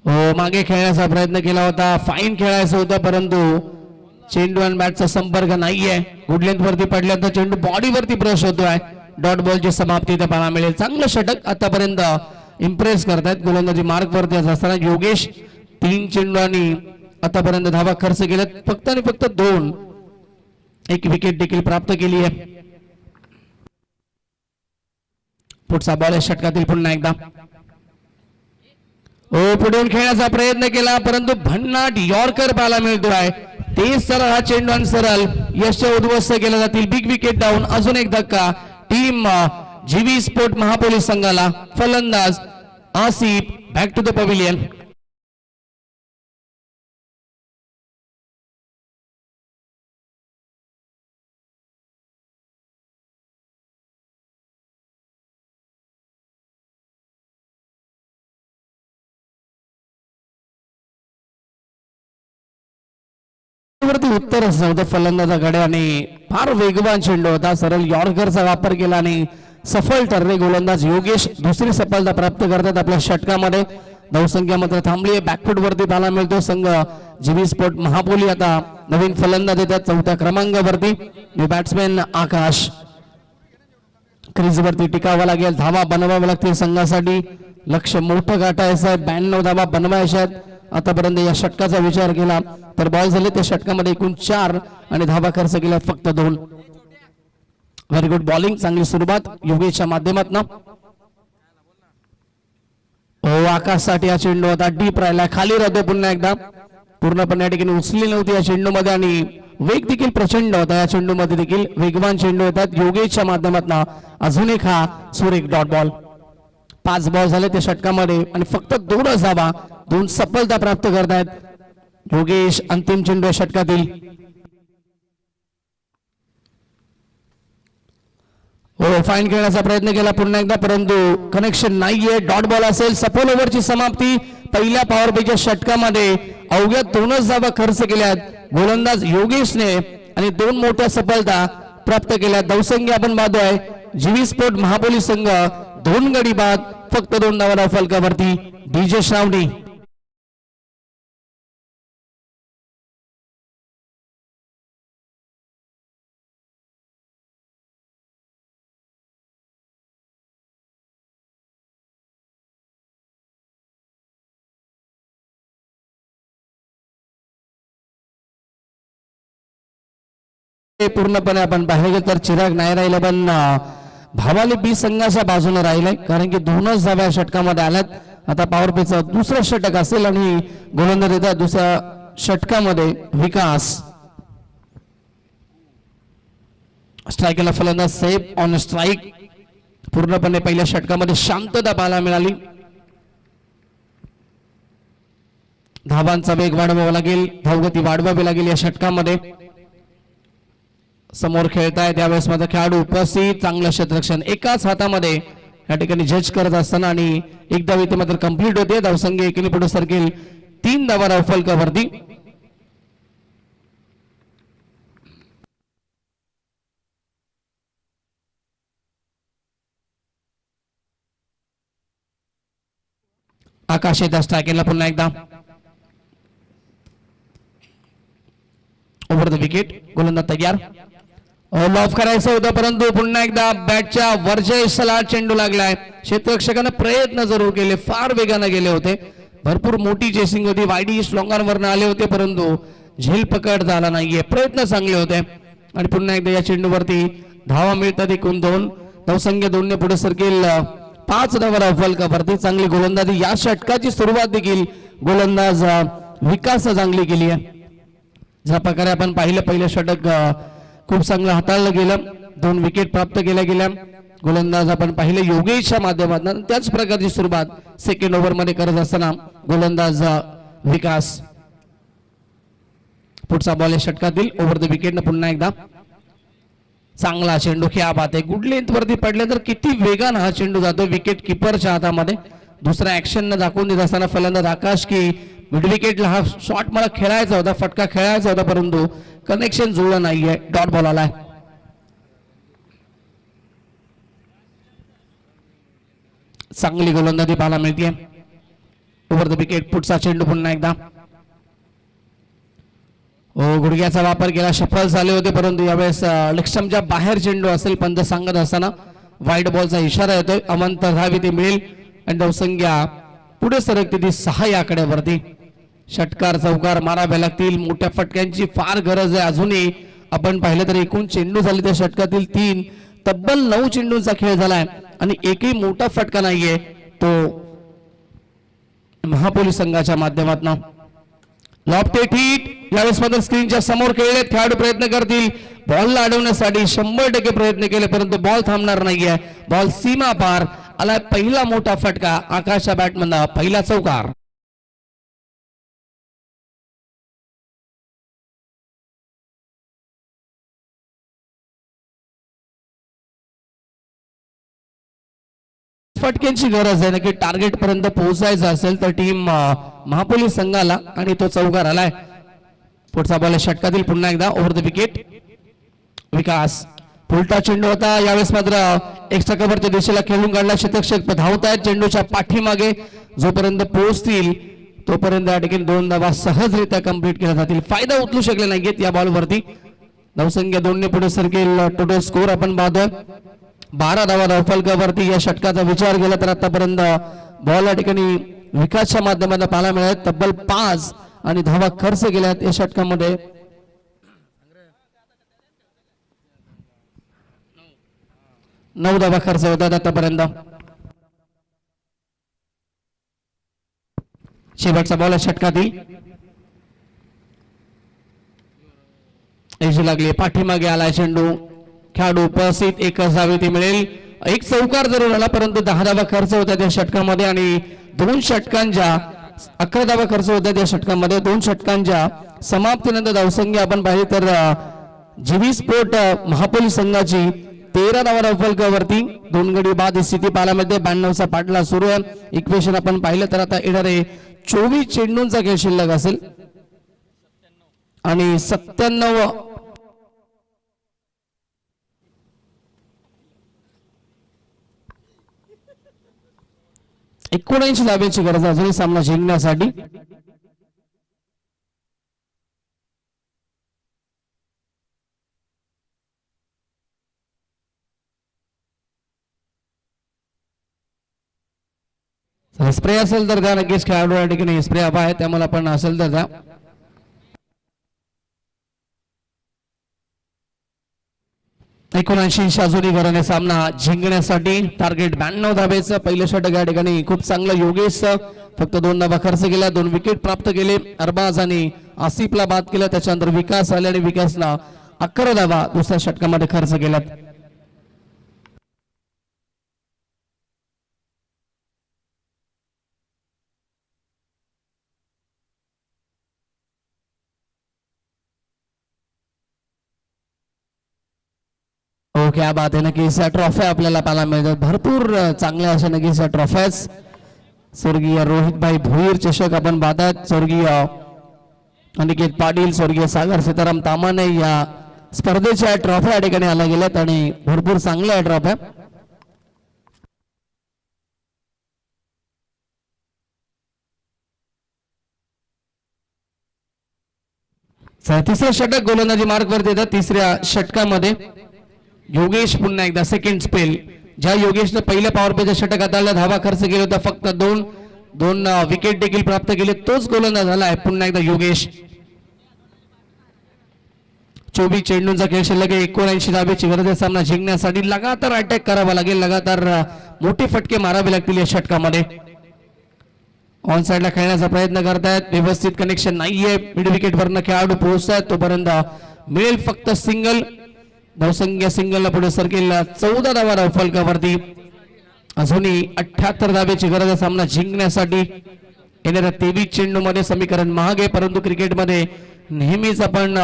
Speaker 2: हो मागे खेळण्याचा प्रयत्न केला होता, फाईन खेळायचं होतं, परंतु चेंडू आणि बॅटचा संपर्क नाहीये. गुड लेंथ वरती पडल्यानंतर चेंडू बॉडीवरती ब्रश होतोय. डॉट बॉलची समाप्ती इथे पाहायला मिळेल. चांगलं षटक आतापर्यंत इम्प्रेस करतायत. गोलंदाजी मार्क वरती असताना योगेश 3 चेंडू आणि आतापर्यंत धावा खर्च केल्यात. फक्त आणि फक्त 2. एक विकेट देखील प्राप्त केली आहे. पुढचा बॉल षटकातील पुन्हा एकदा. पुढून खेळण्याचा प्रयत्न केला, परंतु भन्नाट यॉर्कर पाहायला मिळतोय. ते सरळ हा चेंडू आणि सरळ यश उद्ध्वस्त केला जातील. Big wicket down. अजून एक धक्का टीम जीवी स्पोर्ट महापोली संघाला. फलंदाज Asif back to the pavilion. वरती उत्तरच नव्हतं फलंदाजाकडे आणि फार वेगवान चेंडू होता. सरळ यॉर्करचा वापर केला आणि सफल ठरले गोलंदाज योगेश. दुसरी सफलता प्राप्त करतात आपल्या षटकामध्ये. धावसंख्या मात्र थांबली. बॅकफूट वरती पाहायला मिळतो संघ जीबी स्पोर्ट महापोली. आता नवीन फलंदाज येतात 4थ्या क्रमांकावरती. बॅट्समॅन आकाश. क्रीज वरती टिकावं लागेल, धावा बनवाव्या लागतील संघासाठी. लक्ष मोठं गाठायचं आहे. 92 धावा बनवायच्या आहेत. आतापर्यंत या षटकाचा विचार केला तर बॉल झाले त्या षटकामध्ये एकूण 4 आणि धावा खर्च केल्या फक्त 2. Very good bowling. चांगली सुरुवात योगेशच्या माध्यमातून. आकाशसाठी हा चेंडू होता, डीप राहिला, खाली राहतो पुन्हा एकदा. पूर्णपणे या ठिकाणी उचलली नव्हती या चेंडूमध्ये आणि वेग देखील प्रचंड होता. या चेंडूमध्ये देखील वेगवान चेंडू येतात योगेशच्या माध्यमातून. अजून एक हा सुरेख डॉट बॉल. 5 बॉल झाले त्या षटकामध्ये आणि फक्त 2 धावा, 2 सफलता प्राप्त करतायत योगेश. अंतिम चेंडू षटकातील. फाईन खेळण्याचा प्रयत्न केला पुन्हा एकदा, परंतु कनेक्शन नाहीये. डॉट बॉल असेल. सफल ओव्हरची समाप्ती. पहिल्या पॉवर प्लेच्या षटकामध्ये अवघ्या 2च धावा खर्च केल्यात गोलंदाज योगेशने आणि 2 मोठ्या सफलता प्राप्त केल्या. धावसंख्या आपण पाहतोय जीवी स्पोर्ट महापोली संघ 2 गडी बाद, फक्त 2 धावा फलकावरती. डीजे श्रावणी. पूर्णपणे आपण पाहिलं गेलं तर चिराग नाही राहिला, पण भावाली बी संघाच्या बाजूने राहिलाय, कारण की 2च धाव्या षटकामध्ये आल्यात. आता पॉवर प्लेचं दुसरं षटक असेल आणि गोलंदाज येतात दुसऱ्या षटकामध्ये विकास. स्ट्राईकला फलंदाज सेफ ऑन स्ट्राईक. पूर्णपणे पहिल्या षटकामध्ये शांतता पाहायला मिळाली. धावांचा वेग वाढवावा लागेल, धावगती वाढवावी लागेल या षटकामध्ये. समोर खेळताय त्यावेळेस माझा खेळाडू उपस्थित, चांगलं क्षेत्ररक्षण एकाच हातामध्ये या ठिकाणी जज करत असताना आणि एक धाव इथे मात्र कंप्लीट होते. धावसंख्या एकीने पुढे सरकेल 3 धावा धाव फलकावरती. आकाश येतात स्ट्रायकिंगला पुन्हा एकदा. ओव्हर द विकेट, गोलंदाज तयार. लॉफ करायचं होतं परंतु पुन्हा एकदा बॅटच्या वरच्या हिस्साला चेंडू लागलाय. क्षेत्ररक्षकानं प्रयत्न जरूर केले, फार वेगाने गेले होते, भरपूर मोठी चेसिंग होती, वाईडी स्लॉंगांवरनं आले होते परंतु झेल पकड झाला नाहीये. प्रयत्न चांगले होते आणि पुन्हा एकदा या चेंडूवरती धावा मिळतात. एकूण 2 धावसंख्या 2 ने पुढे सरकेल 5 धावा फलकावरती. चांगली गोलंदाजी या षटकाची सुरुवात देखील गोलंदाज विकास चांगली केली आहे. ज्या प्रकारे आपण पाहिलं पहिलं षटक खूप चांगलं हाताळलं गेलं, 2 विकेट प्राप्त केल्या गेल्या. गोलंदाज आपण पाहिलं योगेशच्या माध्यमातून त्याच प्रकारची सुरुवात सेकंड ओव्हर मध्ये करत असताना गोलंदाज विकास. पुढचा बॉल या षटकातील ओव्हर द विकेट न पुन्हा एकदा चांगला चेंडू. क्या बात आहे, गुड लेंथ वरती पडले तर किती वेगानं हा चेंडू जातो विकेट किपरच्या हातामध्ये. दुसऱ्या ऍक्शन न दाखवून देत असताना फलंदाज आकाश की मिड विकेटला हा शॉट मला खेळायचा होता, फटका खेळायचा होता परंतु कनेक्शन जुळलं नाहीये. डॉट बॉल आलाय. चांगली गोलंदाजी पाहायला मिळते. ओव्हर द विकेट, पुढचा चेंडू पुन्हा एकदा. गुडघ्याचा वापर केला, सफल झाले होते परंतु यावेळेस लक्ष्यमच्या बाहेर चेंडू असेल. पंत सांगत असताना वाईट बॉलचा इशारा येतोय. अमंत धाव इथे मिळेल आणि धावसंख्या पुढे सरकते ती 6 या आकड्यावरती. षटकार चौकार मारावे लागतील, मोठ्या फटक्यांची फार गरज आहे. अजूनही आपण पाहिलं तर एकूण चेंडू झाले त्या षटकातील 3, तब्बल 9 चेंडूंचा खेळ झालाय आणि एकही मोठा फटका नाहीये तो महापोलीस संघाच्या माध्यमातून. लॉफ्टेड हिट यावेळेस मात्र स्क्रीनच्या समोर खेळलेत. खेळाडू प्रयत्न करतील बॉलला अडवण्यासाठी, 100% प्रयत्न केले परंतु बॉल थांबणार नाहीये. बॉल सीमा पार आलाय. पहिला मोठा फटका आकाशच्या बॅटमधला, पहिला चौकार. फटक्यांची गरज आहे, नक्की टार्गेट पर्यंत पोहोचायचं असेल तर टीम महापोलीस संघाला आणि तो चौकार आलाय. पुढचा बॉल षटकातील पुन्हा एकदा ओव्हर द विकेट विकास. उलटा चेंडू होता, यावेळेस मात्र एक्स्ट्रा कव्हरच्या दिशेला खेळून काढला. क्षेत्ररक्षक धावतायत चेंडूच्या पाठीमागे, जोपर्यंत पोहोचतील तोपर्यंत या ठिकाणी 2 धावा सहजरित्या कंप्लीट केल्या जातील. फायदा उचलू शकले नाहीयेत या बॉलवरती. धावसंख्या 2 ने पुढे सरकेल. टोटल स्कोर आपण पाहतोय 12 धावा धावफलकावरती. या षटकाचा विचार केला तर आतापर्यंत बॉल या ठिकाणी विकासच्या माध्यमातून पाहायला मिळाले. तब्बल 5 आणि धावा खर्च केल्यात या षटकामध्ये. 9 धावा खर्च होतात आतापर्यंत. शेवटचा बॉल षटकातील एजी लागली, पाठीमागे आला चेंडू. खेळाडू उपस्थित, एकच धाव ती मिळेल. एक चौकार जरूर आला परंतु 10 धावा खर्च होत्या त्या षटकामध्ये आणि 2 षटकांच्या 11 धावा खर्च होत्या त्या षटकामध्ये. 2 षटकांच्या समाप्तीनंतर धावसंख्या आपण पाहिली तर जीवी स्पोर्ट महापोलीस संघाची 13 धावा धावफलकावरती. 2 गडी बाद स्थिती पाहायला मिळते. 92चा पाठला सुरू आहे. इक्वेशन आपण पाहिलं तर आता येणारे 24 चेंडूंचा खेळ शिल्लक असेल आणि 97 19 धाब्याची गरज अजूनही सामना जिंकण्यासाठी. स्प्रे असेल तर त्या नक्कीच खेळाडू या ठिकाणी स्प्रे हवा आहे, त्यामुळे आपण असेल तर त्या 79 अजूनही घराने सामना जिंकण्यासाठी. टार्गेट 92 धाब्याचं. पहिलं षटक या ठिकाणी खूप चांगलं. योगेश फक्त 2 धाबा खर्च केल्या, 2 विकेट प्राप्त केले. अरबाज आणि आसिफला बाद केलं. त्याच्यानंतर विकास आले आणि विकासला 11 धाबा दुसऱ्या षटकामध्ये खर्च केल्यात. क्या बात आहे. नक्कीच या ट्रॉफ्या आपल्याला पाहायला मिळतात. भरपूर चांगल्या अशा नक्कीच या ट्रॉफ्याच स्वर्गीय रोहितभाई भोईर चषक आपण पाहतात. स्वर्गीय अनिकेत पाटील, स्वर्गीय सागर सीताराम तामाने या स्पर्धेच्या ट्रॉफ्या या ठिकाणी आल्या गेल्यात आणि भरपूर चांगल्या ट्रॉफ्या. तिसरं षटक गोलंदाजी मार्क वरती येतात. तिसऱ्या षटकामध्ये योगेश पुन्हा एकदा सेकंड स्पेल. ज्या योगेशनं पहिल्या पॉवर प्लेच्या षटक हाताळला, धावा खर्च केला होता, फक्त दोन विकेट देखील प्राप्त केले, तोच गोलंदाज झाला आहे पुन्हा एकदा योगेश. 24 चेंडूंचा खेळ शिल्लक आहे. 79 धावेची गरज आहे सामना जिंकण्यासाठी. लगातार अटॅक करावा लागेल, लगातार मोठे फटके मारावे लागतील या षटकामध्ये. ऑन साइडला खेळण्याचा प्रयत्न करतायत, व्यवस्थित कनेक्शन नाहीये, मिड विकेट वरनं खेळाडू पोहोचतायत, तोपर्यंत मिळेल फक्त सिंगल. धावसंख्या सिंगलला पुढे सरकेल 14 धावा धाव फलकावरती. अजूनही 78 धावेची गरज आहे सामना जिंकण्यासाठी. येणाऱ्या 23 चेंडू मध्ये समीकरण महाग आहे, परंतु क्रिकेटमध्ये नेहमीच आपण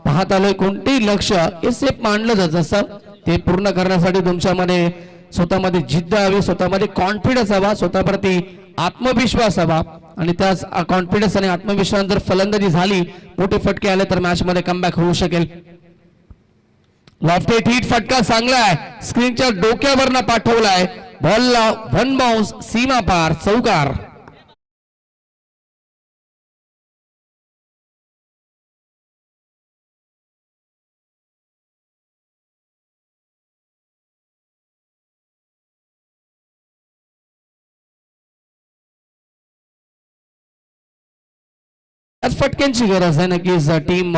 Speaker 2: पाहत आलोय कोणतेही लक्ष एसेप मांडलं जात असतं, ते पूर्ण करण्यासाठी तुमच्यामध्ये स्वतःमध्ये जिद्द हवी, स्वतःमध्ये कॉन्फिडन्स हवा, स्वतःप्रती आत्मविश्वास हवा. आणि त्याच कॉन्फिडन्स आणि आत्मविश्वास जर फलंदाजी झाली, मोठे फटके आले तर मॅच मध्ये कमबॅक होऊ शकेल. लॉफ्टेड हिट फटका चांगला आहे, स्क्रीनच्या डोक्यावरनं पाठवलाय, बॉलला वन बाउन्स, सीमा पार, चौकार. फटक्यांची गरज आहे नक्कीच. टीम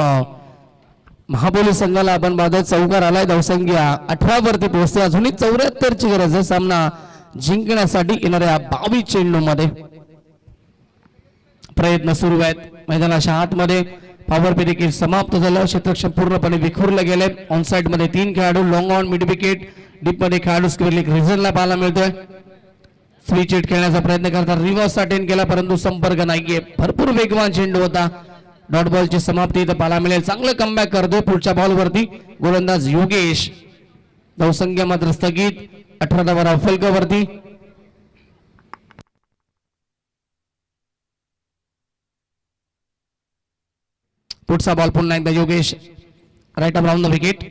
Speaker 2: महाबोली संघाला आपण पाहतोय चौकार आलाय, धावसंख्या 18 वरती पोहोचते. अजूनही 74 ची गरज आहे सामना जिंकण्यासाठी. येणाऱ्या 22 चेंडू मध्ये प्रयत्न सुरू आहेत. मैदानाच्या आतमध्ये पॉवर प्ले देखील समाप्त झालं, क्षेत्ररक्षण पूर्णपणे विखुरलं गेले. ऑन साइड मध्ये 3 खेळाडू, long on, mid wicket, deep मध्ये खेळाडू स्क्वेअर लेग रिझनला पाहायला मिळतोय. फ्री चिट खेळण्याचा प्रयत्न करतात, रिव्हर्स अटेंड केला परंतु संपर्क नाहीये. भरपूर वेगवान चेंडू होता. डॉट बॉलची समाप्ती इथं पाहायला मिळेल. चांगलं कमबॅक करतोय पुढच्या बॉलवरती गोलंदाज योगेश. धावसंख्या मात्र स्थगित, 18 धावा धाव फलकावरती. पुढचा बॉल पुन्हा एकदा Yogesh, right up round the wicket.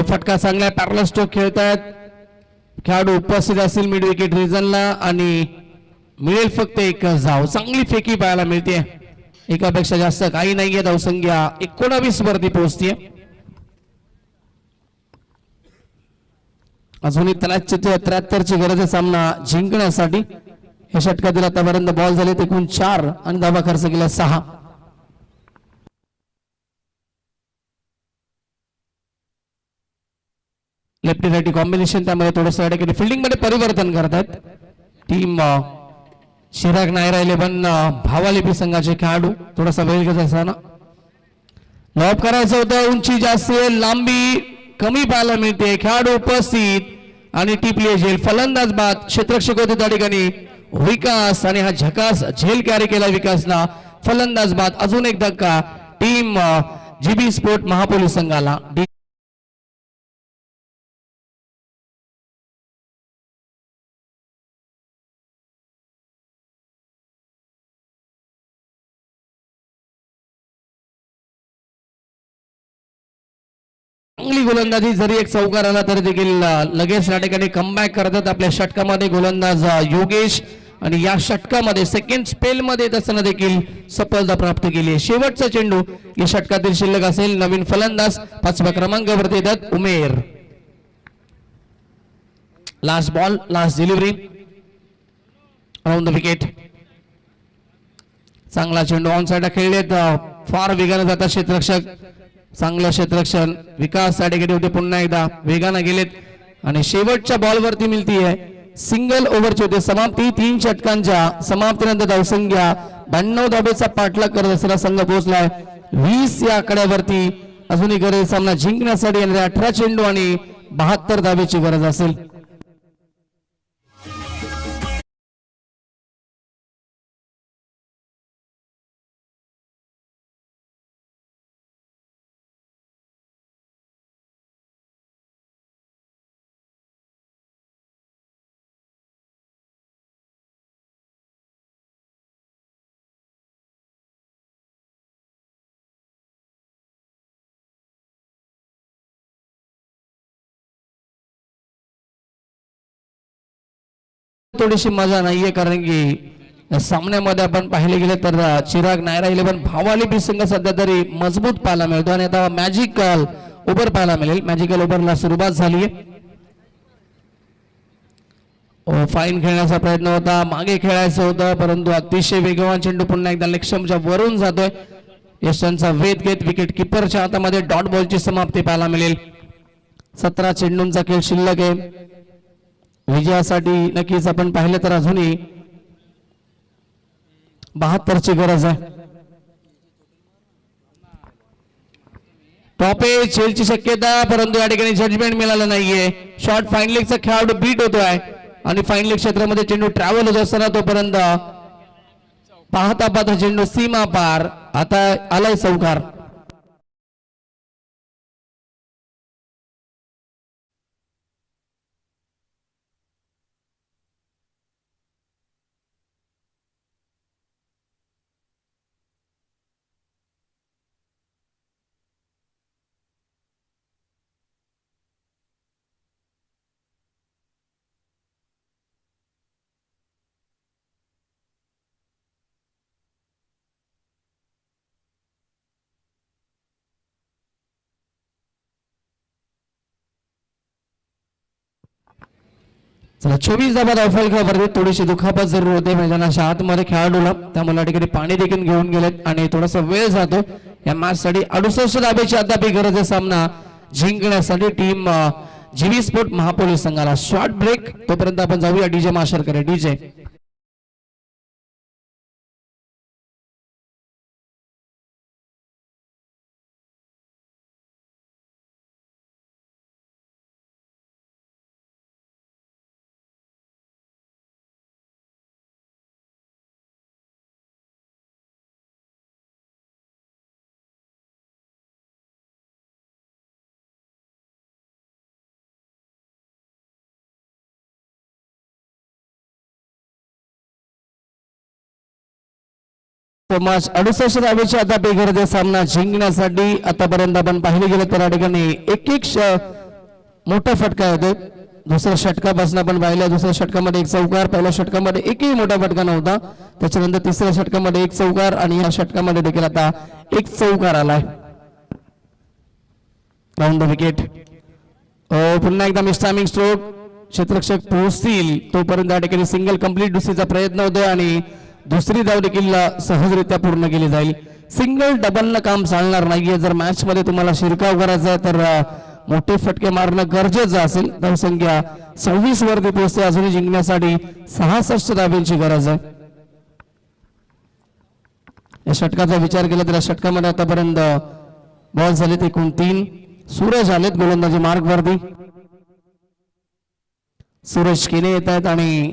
Speaker 2: फटका चांगला, पॅरल स्ट्रोक खेळतायत खेळाडू, उपस्थित असतील मिड विकेट रिजनला आणि मिळेल फक्त एक धाव. चांगली फेकी पाहायला मिळते, एकापेक्षा जास्त काही नाहीये. धावसंख्या 19 वरती पोहोचते. अजूनही 73 ची गरज आहे सामना जिंकण्यासाठी. या षटकातील आतापर्यंत बॉल झाले एकूण 4 आणि धावा खर्च केला 6. लेफ्टी राईटी कॉम्बिनेशन, त्यामध्ये थोडंसं या ठिकाणी फिल्डिंग मध्ये परिवर्तन करतात टीम चिराग नायरा 11 भावालिपी संघाचे खेळाडू. थोडासा वेळ घेत असताना लॉब करायचं होतं, उंची जास्त, लांबी कमी पाहायला मिळते. खेळाडू उपस्थित आणि टिपली झेल, फलंदाज बाद, क्षेत्ररक्षक होते त्या ठिकाणी विकास आणि हा झकास झेल कॅरी केला विकासला, फलंदाज बाद. अजून एक धक्का टीम जीबी स्पोर्ट महापोली संघाला. चांगली गोलंदाजी, जरी एक चौकार आला तरी देखील लगेच या ठिकाणी कमबॅक करतात आपल्या षटकामध्ये गोलंदाज योगेश. आणि या षटकामध्ये सेकंड स्पेल मध्ये असताना देखील सफलता प्राप्त केली आहे. शेवटचा चेंडू या षटकातील शिल्लक असेल. नवीन फलंदाज 5व्या क्रमांकावरती येतात Umer. Last ball, last delivery, round the wicket. चांगला चेंडू ऑन साइडला खेळलेत, फार वेगाने जातात क्षेत्ररक्षक. चांगलं क्षेत्ररक्षण, विकास या ठिकाणी होते, पुन्हा एकदा वेगाने गेलेत आणि शेवटच्या बॉलवरती मिळतीये सिंगल ओव्हरची होते समाप्ती. 3 षटकांच्या समाप्तीनंतर धावसंख्या 92 धावेचा पाठलाग करत असलेला संघ पोहोचलाय 20 या आकड्यावरती. अजूनही गरज सामना जिंकण्यासाठी येणारे 18 चेंडू आणि 72 धावेची गरज असेल. थोडीशी मजा नाहीये, कारण की या सामन्यामध्ये आपण पाहिले गेले तर चिराग नायरा 11 भावाली बी संघ सध्या तरी मजबूत पाहायला मिळतो आणि आता मॅजिकल ओव्हर पाहायला मिळेल. मॅजिकल ओव्हरला सुरुवात झाली आहे. फाईन खेळण्याचा प्रयत्न होता, मागे खेळायचं होतं, परंतु अतिशय वेगवान चेंडू पुन्हा एकदा लक्ष्यमच्या वरून जातोय. यशांचा वेध घेत विकेट किपरच्या हातामध्ये डॉट बॉलची समाप्ती पाहायला मिळेल. 17 चेंडूंचा खेळ शिल्लक आहे. विजयासाठी नक्कीच आपण पाहिलं तर अजूनही 72 ची गरज आहे. टॉप ए चेलची शक्यता, परंतु या ठिकाणी जजमेंट मिळालं नाहीये. शॉर्ट फाईन लेगचा खेळाडू बीट होतोय आणि फाईन लेग क्षेत्रामध्ये चेंडू ट्रॅव्हल होत असताना तोपर्यंत पाहता पाहता चेंडू सीमा पार. आता आलाय चौकार. चला 24 धाबा धावफल खेळावरती थोडीशी दुखापत जरूर होते मैदानाच्या आतमध्ये खेळाडूला, त्यामुळे या ठिकाणी पाणी देखील घेऊन गेलेत आणि थोडासा वेळ जातो या मॅच साठी. 68 धाब्याची अद्याप गरज आहे सामना जिंकण्यासाठी टीम जीवी स्पोर्ट महापोलीस संघाला. शॉर्ट ब्रेक, तोपर्यंत आपण जाऊया डीजे माशरकर. डीजे मॅच 68 धावेची आता बेगरजे सामना जिंकण्यासाठी आतापर्यंत आपण पाहिले गेले तर या ठिकाणी एक मोठा फटका येतो. दुसऱ्या षटकापासून आपण पाहिलं, दुसऱ्या षटकामध्ये एक चौकार, पहिल्या षटकामध्ये एकही मोठा फटका नव्हता, त्याच्यानंतर तिसऱ्या षटकामध्ये एक चौकार आणि या षटकामध्ये देखील आता एक चौकार आलाय. Round the wicket. पुन्हा एकदा मिस्टामिंग स्ट्रोक, क्षेत्ररक्षक पोहोचतील तोपर्यंत या ठिकाणी सिंगल कंप्लीट दुसरीचा प्रयत्न होतोय आणि दुसरी धाव देखील सहजरित्या पूर्ण केली जाईल. सिंगल डबल काम चालणार नाहीये. जर मॅच मध्ये तुम्हाला शिरकाव करायचा आहे तर मोठे फटके मारणं गरजेचं असेल. धावसंख्या 26 वरती पोहोचते. अजूनही जिंकण्यासाठी 66 धाब्यांची गरज आहे. या षटकाचा विचार केला तर या षटकामध्ये आतापर्यंत बॉल झालेत एकूण 3. सूरज आलेत गोलंदाजी मार्ग वरती. सूरज केने येत आहेत आणि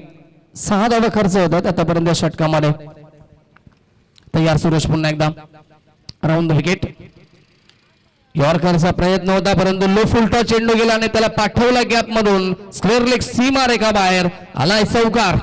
Speaker 2: 6 धावा खर्च होतात आतापर्यंत या षटकामध्ये. तयार सूरज पुन्हा एकदा. Round the wicket. यॉर्करचा प्रयत्न होता, परंतु लो फुलटा चेंडू गेला आणि त्याला पाठवला गॅप मधून. स्क्वेअर लेग सीमा रेखा बाहेर आलाय चौकार.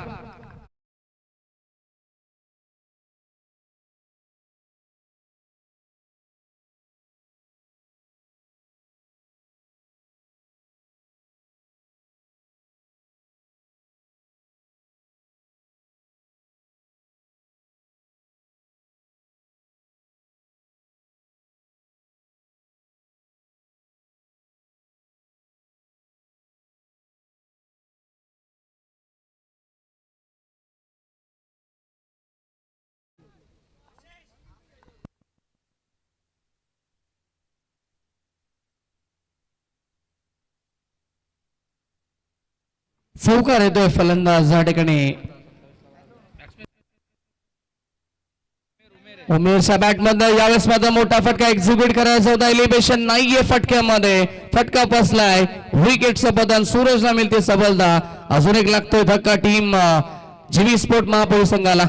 Speaker 2: चौकार येतोय फलंदाज या ठिकाणी. उमेरच्या बॅटमध्ये यावेळेस माझा मोठा फटका एक्झिक्यूट करायचा होता. एलिव्हेशन नाहीये फटक्यामध्ये. फटका बसलाय. विकेटचं पतन. सूरजला मिळते सफलता. अजून एक लागतोय धक्का टीम जीवी स्पोर्ट महापोलीस संघाला.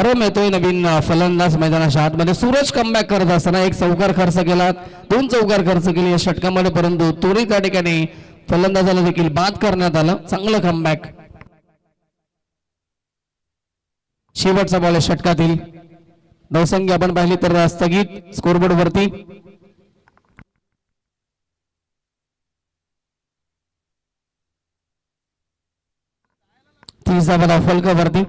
Speaker 2: परम येतोय नवीन फलंदाज मैदानाच्या आतमध्ये. सूरज कमबॅक करत असताना एक चौकार खर्च केला, 2 चौकार खर्च केले या षटकामध्ये, परंतु तोरी त्या ठिकाणी फलंदाजाला देखील बाद करण्यात आलं. चांगलं कमबॅक. शेवटचा बॉल आहे षटकातील. धावसंख्या आपण पाहिली तर स्थगित स्कोरबोर्ड वरती. तीस धावा फलकावरती.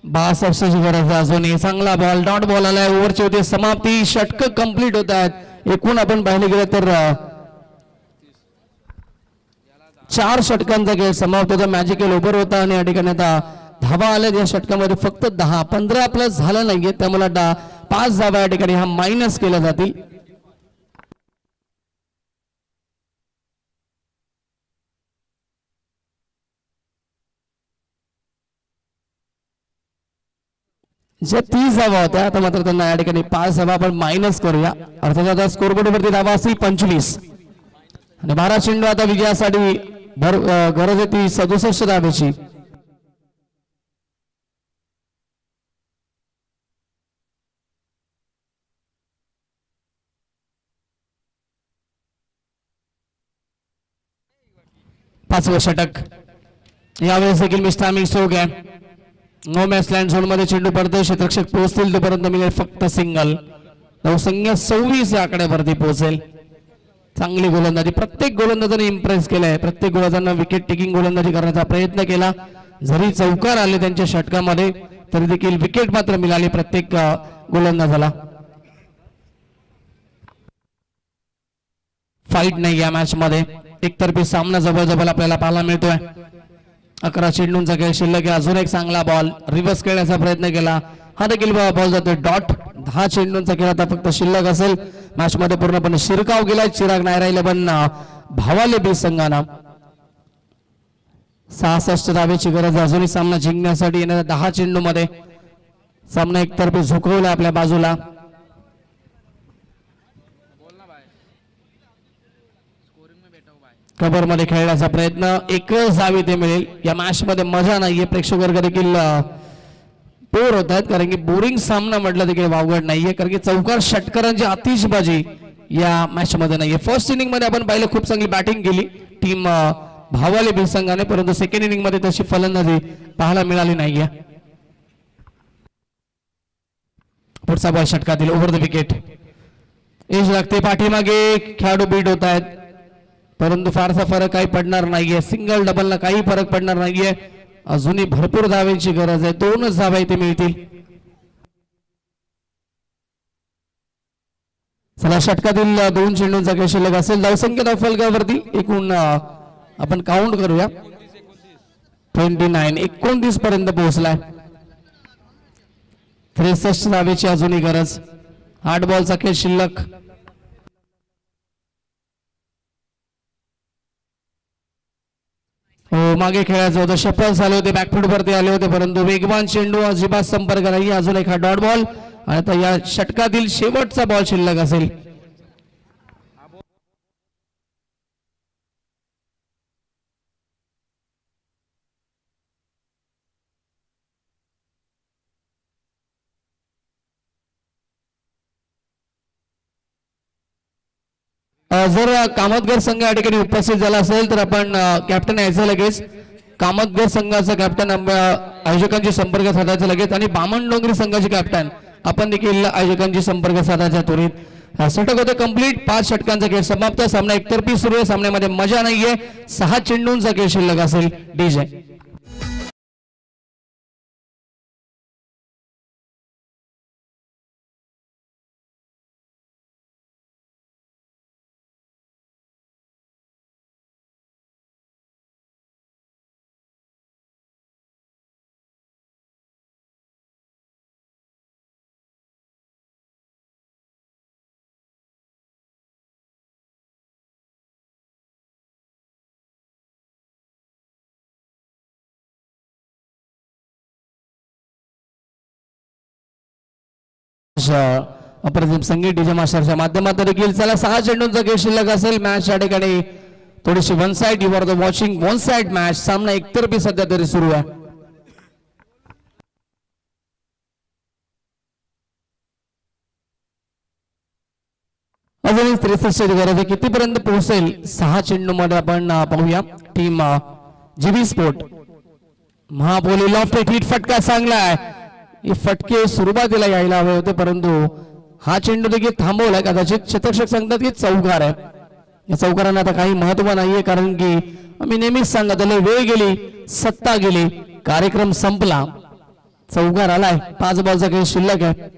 Speaker 2: 62 ची गरज आहे अजूनही. चांगला बॉल, डॉट बॉल आलाय. ओव्हरची होती समाप्ती. षटक कंप्लीट होत आहेत. एकूण आपण पाहिले गेलं तर 4 षटकांचा खेळ समाप्त होता. मॅजिकल ओव्हर होता आणि या ठिकाणी आता धावा आल्या या षटकामध्ये फक्त 10. 15 प्लस झालं नाहीये, त्यामुळे 5 धावा या ठिकाणी हा मायनस केल्या जातील. जे 30 धावा होत्या आता मात्र त्यांना या ठिकाणी 5 धावा आपण मायनस करूया. अर्थात आता स्कोरबोर्ड वरती धावा असतील 25 आणि 12 चेंडू आता विजयासाठी गरज आहे ती 67 धावेची. पाचवं षटक यावेळेस देखील मिस्टामिंग स्ट्रोक आहे. नो मॅच लँड झोन मध्ये चेंडू पडतोय. क्षेत्ररक्षक पोहोचतील तोपर्यंत मिळेल फक्त सिंगल. धावसंख्या 26 या आकड्यावरती पोहोचेल. चांगली गोलंदाजी प्रत्येक गोलंदाजाने इम्प्रेस केलाय. प्रत्येक गोलंदाजांना विकेट टेकिंग गोलंदाजी करण्याचा प्रयत्न केला. जरी चौकार आले त्यांच्या षटकामध्ये तरी देखील विकेट मात्र मिळाली प्रत्येक गोलंदाजाला. फाईट नाही या मॅच मध्ये. एकतर्फी सामना जवळजवळ आपल्याला पाहायला मिळतोय. 11 चेंडूंचा खेळ शिल्लक आहे. अजून एक चांगला बॉल रिव्हर्स खेळण्याचा प्रयत्न केला. हा देखील बॉल जातोय डॉट. 10 चेंडूंचा खेळ आता फक्त शिल्लक असेल. मॅच मध्ये पूर्णपणे शिरकाव गेलाय चिराग नायरा 11 भावाले बी संघानं. 66 धावेची गरज अजूनही सामना जिंकण्यासाठी. येणाऱ्या 10 चेंडू मध्ये सामना एकतर्फी झुकवला आपल्या बाजूला. कव्हर मध्ये खेळण्याचा प्रयत्न. एकच धाव ते मिळेल. या मॅच मध्ये मजा नाहीये. प्रेक्षक वर्ग देखील बोर होत आहेत कारण की बोरिंग सामना म्हटलं देखील वावगड नाहीये कारण की चौकार षटकारांची आतिषबाजी या मॅच मध्ये नाहीये. फर्स्ट इनिंग मध्ये आपण पाहिलं खूप चांगली बॅटिंग केली टीम भावाले बी संघाने, परंतु सेकंड इनिंग मध्ये तशी फलंदाजी पाहायला मिळाली नाहीये. पुढचा बॉल षटकातील ओव्हर द विकेट. एज लागते. पाठीमागे खेळाडू बीट होत आहेत परंतु फारसा फरक काही पडणार नाहीये. सिंगल डबलला काही फरक पडणार नाहीये. अजूनही भरपूर धावांची गरज आहे. 2च धावा इथे मिळतील. चला षटकातील 2 चेंडूंचा खेळ शिल्लक असेल. धावसंख्या धावफलकावरती एकूण आपण काउंट करूया 29 29 पर्यंत पोहोचलाय. 63 धावेची अजूनही गरज. 8 बॉलचा खेळ शिल्लक. हो मागे खेळायचं होतं. शफल झाले होते. बॅकफूट वरती आले होते परंतु वेगवान चेंडू अजिबात संपर्क नाही. अजून एक डॉट बॉल आणि आता या षटकातील शेवटचा बॉल शिल्लक असेल. जर कामतगर संघ या ठिकाणी उपस्थित झाला असेल तर आपण कॅप्टन यायचं लगेच. कामतगर संघाचा कॅप्टन आयोजकांशी संपर्क साधायचा लगेच आणि बामण डोंगरी संघाचे कॅप्टन आपण देखील आयोजकांशी संपर्क साधायचा त्वरित. षटक होते कंप्लीट. 5 षटकांचा खेळ समाप्त. सामना एकतर्फी सुरू आहे. सामन्यामध्ये मजा नाहीये. 6 चेंडूंचा खेळ शिल्लक असेल. डीजे अप्रतिम संगीत डीजे मास्टरच्या माध्यमातून देखील. चला 6 चेंडूंचा खेळ शिल्लक असेल. मॅच या ठिकाणी थोडीशी one side. You are the watching one side match. सामना एकतर्फी सध्या तरी सुरू आहे. अजूनही 63 ची गरज आहे. कितीपर्यंत पोहोचेल 6 चेंडू मध्ये आपण पाहूया. Team GB sport Mahapoli loft hit फटका चांगला आहे. हे फटके सुरुवातीला यायला हवे होते परंतु हा चेंडू देखील थांबवलाय. कदाचित शतरक्षक सांगतात की चौकार आहे. या चौकारांना आता काही महत्व नाहीये कारण की मी नेहमीच सांगत आलो वेळ गेली सत्ता गेली कार्यक्रम संपला. चौकार आलाय. 5 बॉलचा काही शिल्लक आहे.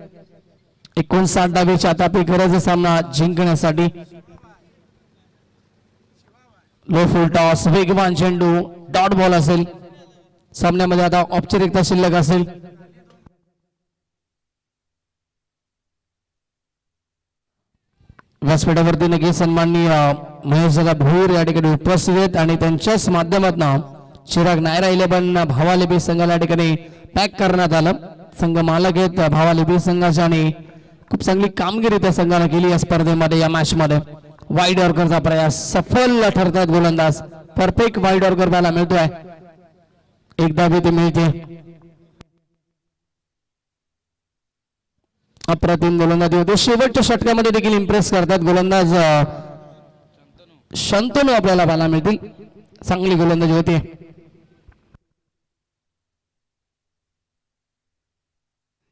Speaker 2: 59 धावेची आता आपली गरज आहे सामना जिंकण्यासाठी. लो फुल टॉस वेगवान चेंडू डॉट बॉल असेल. सामन्यामध्ये आता औपचारिकता शिल्लक असेल. व्यासपीठावरती नक्की सन्माननीय महेशदादा भोईर या ठिकाणी उपस्थित आहेत आणि त्यांच्याच माध्यमातून चिराग नायरा 11 भावालेबी संघाला या ठिकाणी पॅक करण्यात आलं. संघ मालक आहेत भावालेबी संघाच्या आणि खूप चांगली कामगिरी त्या संघाने केली या स्पर्धेमध्ये. या मॅच मध्ये वाईड ऑर्करचा प्रयास सफल ठरतात. गोलंदाज परफेक्ट वाईड ऑर्कर पाहायला मिळतोय. एकदा बी ते मिळते. अप्रतिम गोलंदाजी होते. शेवटच्या षटकामध्ये देखील इम्प्रेस करतात गोलंदाज शंतनू आपल्याला पाहायला मिळतील. चांगली गोलंदाजी होते.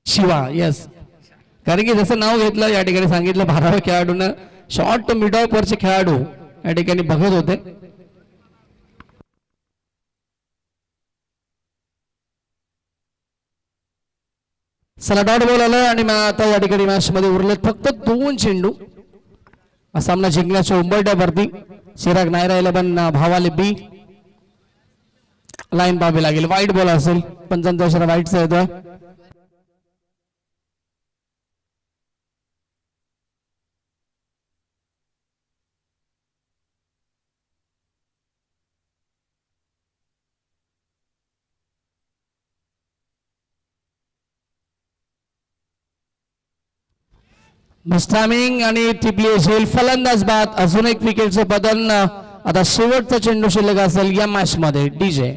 Speaker 2: शिवा यस कारण की जसं नाव घेतलं या ठिकाणी सांगितलं 12व्या खेळाडूंना शॉर्ट मिड ऑफ वरचे खेळाडू या ठिकाणी बघत होते. चला डॉट बॉल आला आणि आता या ठिकाणी मॅच मध्ये उरलेत फक्त 2 चेंडू. सामना जिंकण्याच्या उंबरठ्यावरती चिराग नायरा 11 भावाले बी. लाईन पाहावी लागेल. वाईट बॉल असेल. 55 वाईटचा येतोय. मिस्टामिंग आणि टिपली झेल फलंदाज बाद. अजून एक विकेटचं बदल. आता शेवटचा चेंडू शिल्लक असेल या मॅच मध्ये. डीजे